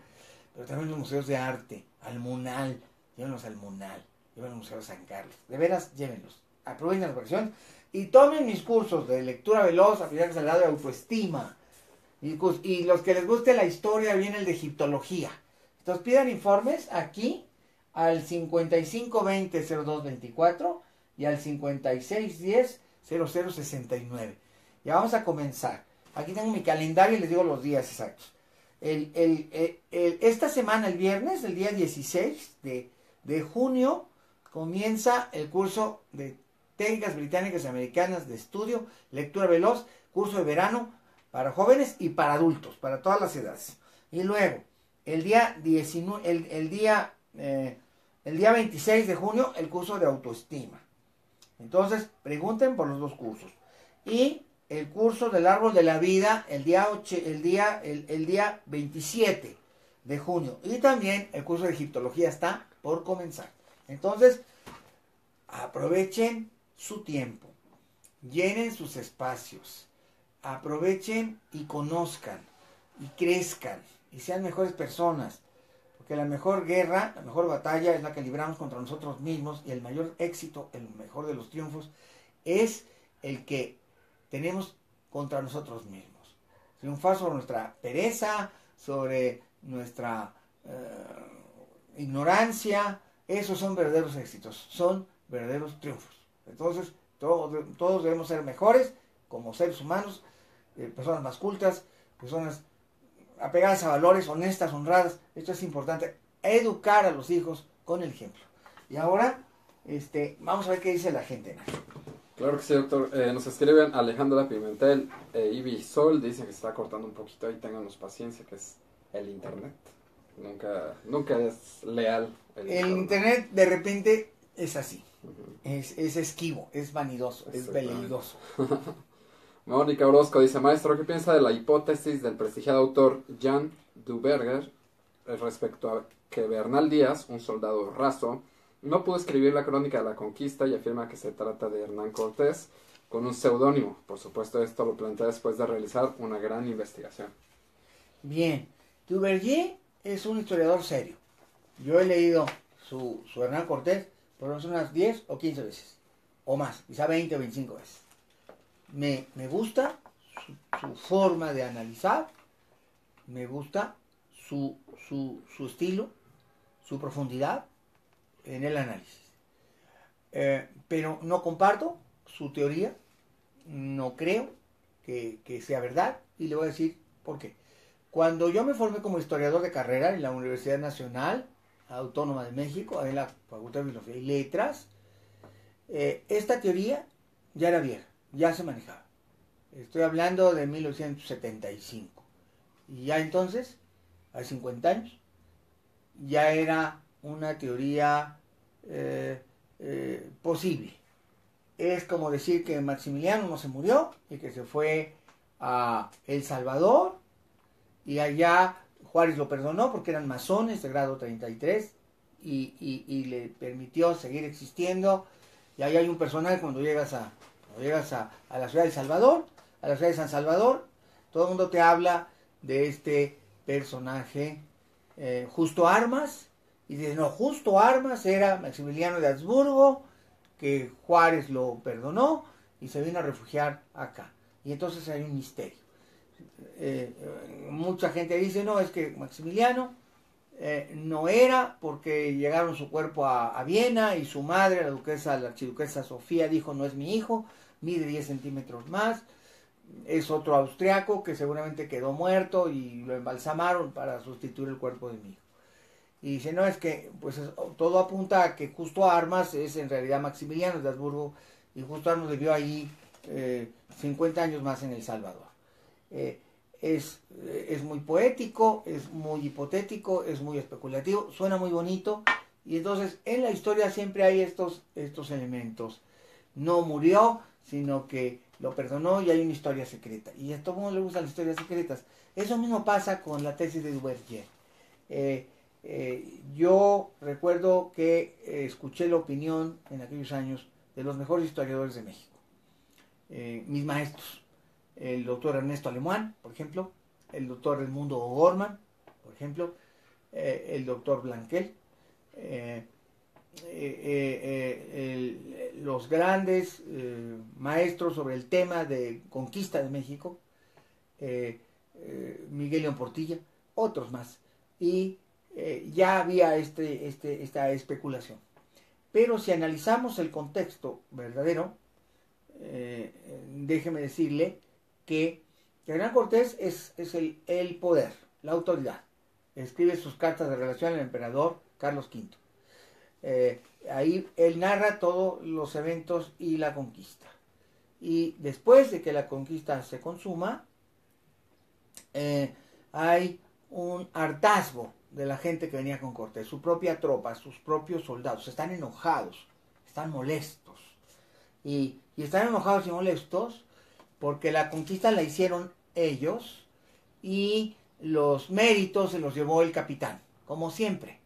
[SPEAKER 1] pero también los museos de arte, al Munal. Llévenlos al Munal, llévenlos al Museo de San Carlos. De veras, llévenlos. Aprovechen las vacaciones y tomen mis cursos de lectura veloz, aprendizaje acelerado de autoestima. Y los que les guste la historia, viene el de egiptología. Entonces pidan informes aquí al 5520-0224 y al 5610 0069. Ya vamos a comenzar. Aquí tengo mi calendario y les digo los días exactos. Esta semana, el viernes, el día 16 de junio, comienza el curso de técnicas británicas y americanas de estudio, lectura veloz, curso de verano para jóvenes y para adultos, para todas las edades. Y luego, el día 26 de junio, el curso de autoestima. Entonces, pregunten por los dos cursos. Y el curso del árbol de la vida, el día 27 de junio. Y también el curso de egiptología está por comenzar. Entonces, aprovechen su tiempo, llenen sus espacios, aprovechen y conozcan, y crezcan, y sean mejores personas. Porque la mejor guerra, la mejor batalla es la que libramos contra nosotros mismos, y el mayor éxito, el mejor de los triunfos, es el que tenemos contra nosotros mismos. Triunfar sobre nuestra pereza, sobre nuestra ignorancia, esos son verdaderos éxitos, son verdaderos triunfos. Entonces, todos debemos ser mejores como seres humanos, personas más cultas, personas apegadas a valores, honestas, honradas. Esto es importante, educar a los hijos con el ejemplo. Y ahora, vamos a ver qué dice la gente, ¿no?
[SPEAKER 2] Claro que sí, doctor. Nos escriben Alejandra Pimentel e Ivy Sol, dicen que se está cortando un poquito, ahí ténganos paciencia, que es el internet. Nunca es leal.
[SPEAKER 1] El internet de repente es así. Es esquivo, es vanidoso, es veleidoso.
[SPEAKER 2] Mónica Orozco dice: maestro, ¿qué piensa de la hipótesis del prestigiado autor Jan Duverger respecto a que Bernal Díaz, un soldado raso, no pudo escribir la crónica de la conquista y afirma que se trata de Hernán Cortés con un seudónimo? Por supuesto, esto lo plantea después de realizar una gran investigación.
[SPEAKER 1] Bien, Duverger es un historiador serio. Yo he leído su Hernán Cortés por lo menos unas 10 o 15 veces, o más, quizá 20 o 25 veces. Me gusta su forma de analizar, me gusta su estilo, su profundidad en el análisis. Pero no comparto su teoría, no creo que sea verdad, y le voy a decir por qué. Cuando yo me formé como historiador de carrera en la Universidad Nacional Autónoma de México, en la Facultad de Filosofía y Letras, esta teoría ya era vieja, ya se manejaba. Estoy hablando de 1975. Y ya entonces, hace 50 años, ya era una teoría posible. Es como decir que Maximiliano no se murió y que se fue a El Salvador y allá Juárez lo perdonó porque eran masones de grado 33 y le permitió seguir existiendo. Y ahí hay un personaje cuando llegas a la ciudad de Salvador, a la ciudad de San Salvador, todo el mundo te habla de este personaje, Justo Armas, y dice, no, Justo Armas era Maximiliano de Habsburgo, que Juárez lo perdonó y se vino a refugiar acá. Y entonces hay un misterio. Mucha gente dice, no, es que Maximiliano no era, porque llegaron su cuerpo a Viena y su madre, la archiduquesa Sofía, dijo, no es mi hijo, mide 10 centímetros más, es otro austriaco que seguramente quedó muerto y lo embalsamaron para sustituir el cuerpo de mi hijo. Y dice, no, es que pues todo apunta a que Justo Armas es en realidad Maximiliano de Habsburgo, y Justo Armas vivió allí 50 años más en El Salvador. Es muy poético, es muy hipotético, es muy especulativo, suena muy bonito, y entonces en la historia siempre hay estos elementos. No murió, sino que lo perdonó y hay una historia secreta. Y a todo el mundo le gustan las historias secretas. Eso mismo pasa con la tesis de Duverger. Yo recuerdo que escuché la opinión en aquellos años de los mejores historiadores de México. Mis maestros. El doctor Ernesto Alemán, por ejemplo, el doctor Edmundo O'Gorman, por ejemplo, el doctor Blanquel, los grandes maestros sobre el tema de conquista de México, Miguel León Portilla, otros más, y ya había esta especulación. Pero si analizamos el contexto verdadero, déjeme decirle que Hernán Cortés es el poder, la autoridad. Escribe sus cartas de relación al emperador Carlos V. Ahí él narra todos los eventos y la conquista. Y después de que la conquista se consuma, hay un hartazgo de la gente que venía con Cortés, su propia tropa, sus propios soldados. Están enojados, están molestos. Y están enojados y molestos porque la conquista la hicieron ellos y los méritos se los llevó el capitán, como siempre.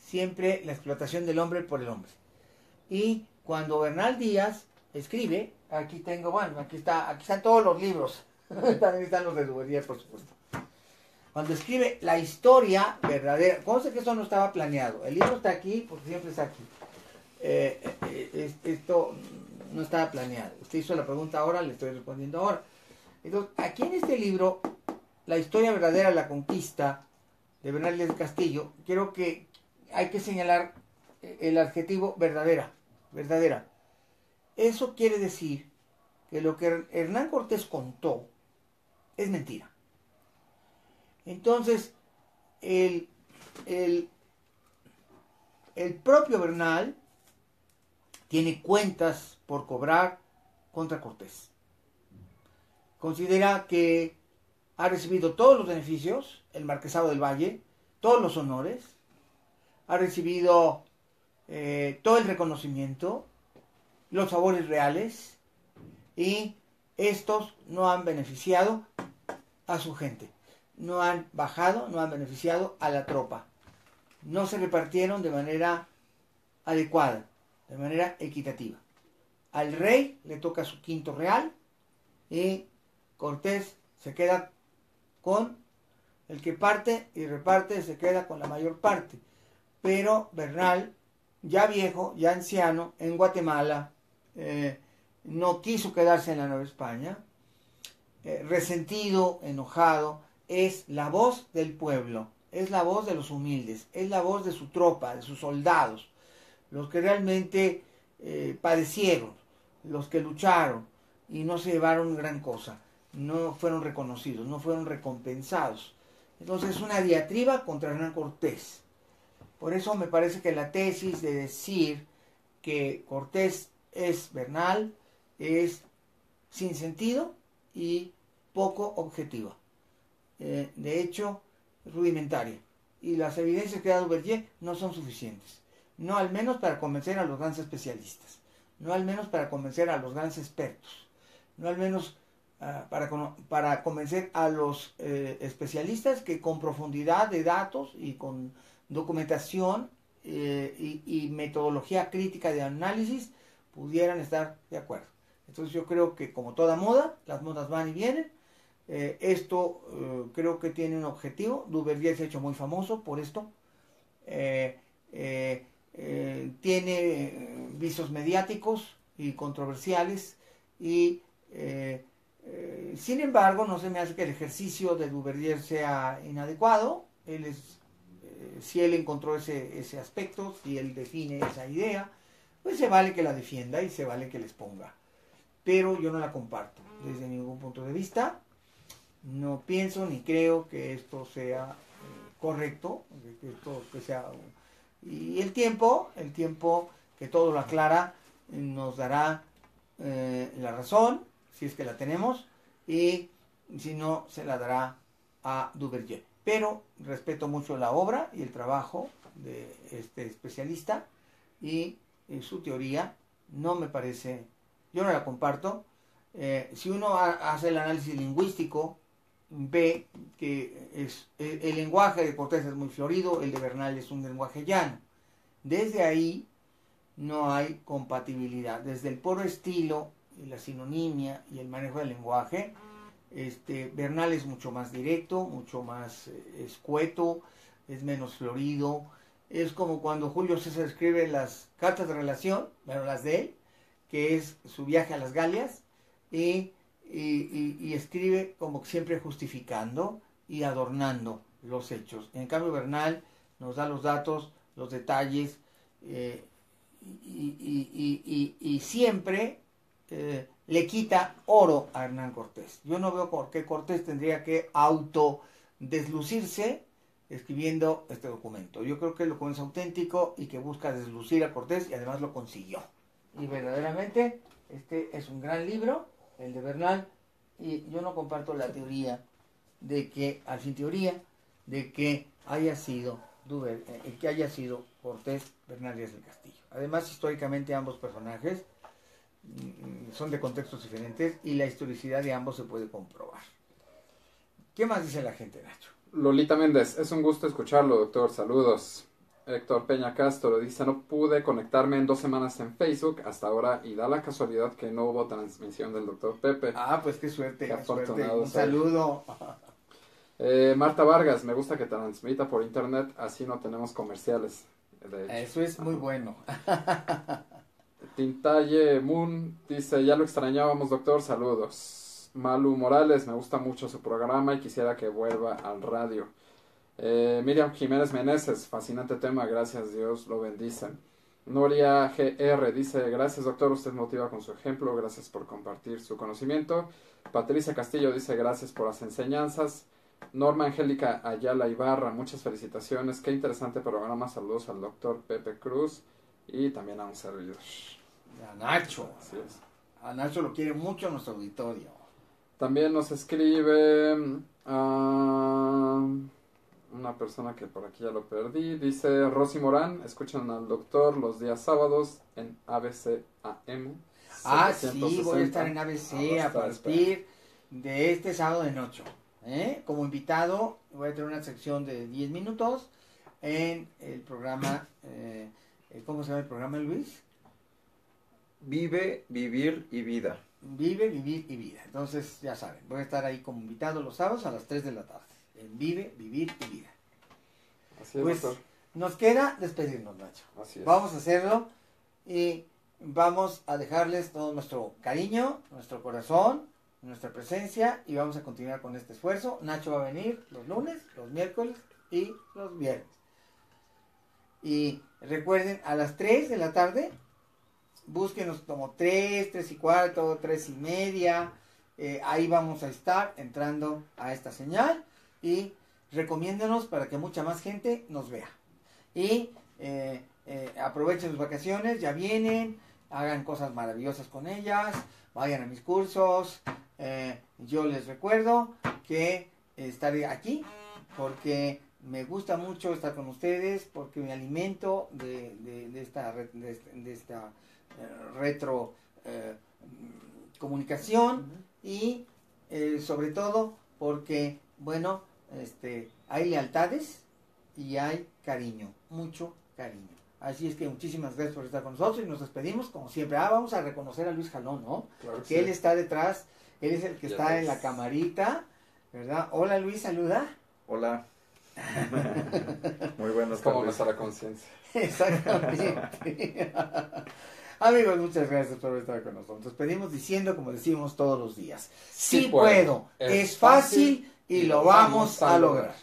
[SPEAKER 1] Siempre la explotación del hombre por el hombre. Y cuando Bernal Díaz escribe, aquí tengo, bueno, aquí están todos los libros, también están los de Duverger, por supuesto. Cuando escribe la historia verdadera, conste que eso no estaba planeado, el libro está aquí porque siempre está aquí. Esto no estaba planeado. Usted hizo la pregunta ahora, le estoy respondiendo ahora. Entonces, aquí en este libro, la historia verdadera de la conquista de Bernal Díaz del Castillo, creo que hay que señalar el adjetivo verdadera. Eso quiere decir que lo que Hernán Cortés contó es mentira. Entonces, el propio Bernal tiene cuentas por cobrar contra Cortés. Considera que ha recibido todos los beneficios, el Marquesado del Valle, todos los honores, ha recibido todo el reconocimiento, los favores reales, y estos no han beneficiado a su gente, no han beneficiado a la tropa, no se repartieron de manera adecuada, de manera equitativa. Al rey le toca su quinto real y Cortés se queda con el que parte y reparte, se queda con la mayor parte. Pero Bernal, ya viejo, ya anciano, en Guatemala, no quiso quedarse en la Nueva España, resentido, enojado, es la voz del pueblo, es la voz de los humildes, es la voz de su tropa, de sus soldados, los que realmente padecieron, los que lucharon y no se llevaron gran cosa, no fueron reconocidos, no fueron recompensados. Entonces es una diatriba contra Hernán Cortés. Por eso me parece que la tesis de decir que Cortés es Bernal es sin sentido y poco objetiva. De hecho, rudimentaria. Y las evidencias que da Duverger no son suficientes. No al menos para convencer a los grandes especialistas. No al menos para convencer a los grandes expertos. No al menos para convencer a los especialistas que con profundidad de datos y con documentación y metodología crítica de análisis pudieran estar de acuerdo. Entonces yo creo que como toda moda, las modas van y vienen. Esto creo que tiene un objetivo. Duverger se ha hecho muy famoso por esto. Tiene visos mediáticos y controversiales y sin embargo no se me hace que el ejercicio de Duverger sea inadecuado. Si él encontró ese aspecto, si él define esa idea, pues se vale que la defienda y se vale que la exponga, pero yo no la comparto desde ningún punto de vista. No pienso ni creo que esto sea correcto, que sea, y el tiempo que todo lo aclara nos dará la razón, si es que la tenemos, y si no, se la dará a Duverger. Pero respeto mucho la obra y el trabajo de este especialista y su teoría no me parece, yo no la comparto. Si uno hace el análisis lingüístico, ve que el lenguaje de Cortés es muy florido, el de Bernal es un lenguaje llano. Desde ahí no hay compatibilidad. Desde el puro estilo y la sinonimia y el manejo del lenguaje, Bernal es mucho más directo, mucho más escueto, es menos florido. Es como cuando Julio César escribe las cartas de relación, bueno, las de él, que es su viaje a las Galias, y escribe como siempre justificando y adornando los hechos. En cambio Bernal nos da los datos, los detalles, y siempre le quita oro a Hernán Cortés. Yo no veo por qué Cortés tendría que autodeslucirse escribiendo este documento. Yo creo que el documento es auténtico y que busca deslucir a Cortés y además lo consiguió. Y verdaderamente este es un gran libro, el de Bernal, y yo no comparto la teoría de que, al fin teoría, de que haya sido Cortés Bernal Díaz del Castillo. Además, históricamente ambos personajes son de contextos diferentes y la historicidad de ambos se puede comprobar. ¿Qué más dice la gente, Nacho?
[SPEAKER 2] Lolita Méndez, es un gusto escucharlo, doctor. Saludos. Héctor Peña Castro dice, no pude conectarme en 2 semanas en Facebook hasta ahora y da la casualidad que no hubo transmisión del doctor Pepe.
[SPEAKER 1] Ah, pues qué suerte,
[SPEAKER 2] Qué afortunado.
[SPEAKER 1] Un saludo.
[SPEAKER 2] Marta Vargas, me gusta que transmita por internet, así no tenemos comerciales. De hecho.
[SPEAKER 1] Eso es muy bueno.
[SPEAKER 2] Tintalle Moon dice, ya lo extrañábamos, doctor, saludos. Malu Morales, me gusta mucho su programa y quisiera que vuelva al radio. Miriam Jiménez Meneses, fascinante tema, gracias, Dios lo bendice. Noria GR dice, gracias doctor, usted motiva con su ejemplo, gracias por compartir su conocimiento. Patricia Castillo dice, gracias por las enseñanzas. Norma Angélica Ayala Ibarra, muchas felicitaciones, qué interesante programa, saludos al doctor Pepe Cruz y también a un servidor.
[SPEAKER 1] A Nacho.
[SPEAKER 2] Así es.
[SPEAKER 1] A Nacho lo quiere mucho nuestro auditorio.
[SPEAKER 2] También nos escribe una persona que por aquí ya lo perdí. Dice Rosy Morán, escuchan al doctor los días sábados en ABC AM.
[SPEAKER 1] Ah, sí, voy a estar en ABC a partir de este sábado de noche. Como invitado voy a tener una sección de 10 minutos en el programa, ¿cómo se llama el programa, Luis?
[SPEAKER 3] Vive, vivir y vida.
[SPEAKER 1] Vive, vivir y vida. Entonces, ya saben, voy a estar ahí como invitado los sábados a las 3 de la tarde. En Vive, vivir y vida.
[SPEAKER 2] Así es,
[SPEAKER 1] Pues
[SPEAKER 2] doctor.
[SPEAKER 1] nos queda despedirnos, Nacho.
[SPEAKER 2] Así es.
[SPEAKER 1] Vamos a hacerlo y vamos a dejarles todo nuestro cariño, nuestro corazón, nuestra presencia y vamos a continuar con este esfuerzo. Nacho va a venir los lunes, los miércoles y los viernes. Y recuerden, a las 3 de la tarde, búsquenos como 3, 3 y cuarto, 3 y media. Ahí vamos a estar entrando a esta señal y recomiéndanos para que mucha más gente nos vea. Y aprovechen sus vacaciones, ya vienen, hagan cosas maravillosas con ellas, vayan a mis cursos. Yo les recuerdo que estaré aquí porque me gusta mucho estar con ustedes, porque me alimento de esta retro comunicación y sobre todo porque, bueno, hay lealtades y hay cariño, mucho cariño. Así es que muchísimas gracias por estar con nosotros y nos despedimos como siempre. Vamos a reconocer a Luis Jalón, ¿no?
[SPEAKER 2] Claro que
[SPEAKER 1] Porque
[SPEAKER 2] sí.
[SPEAKER 1] él está detrás, él es el que
[SPEAKER 2] Ya
[SPEAKER 1] está
[SPEAKER 2] ves.
[SPEAKER 1] en la camarita, ¿verdad? Hola Luis, saluda.
[SPEAKER 3] Hola. Muy buenas
[SPEAKER 2] Es como
[SPEAKER 3] tardes.
[SPEAKER 2] nuestra conciencia.
[SPEAKER 1] Exactamente. Amigos, muchas gracias por estar con nosotros. Nos pedimos diciendo, como decimos todos los días, sí puedo, es fácil y lo vamos a lograr.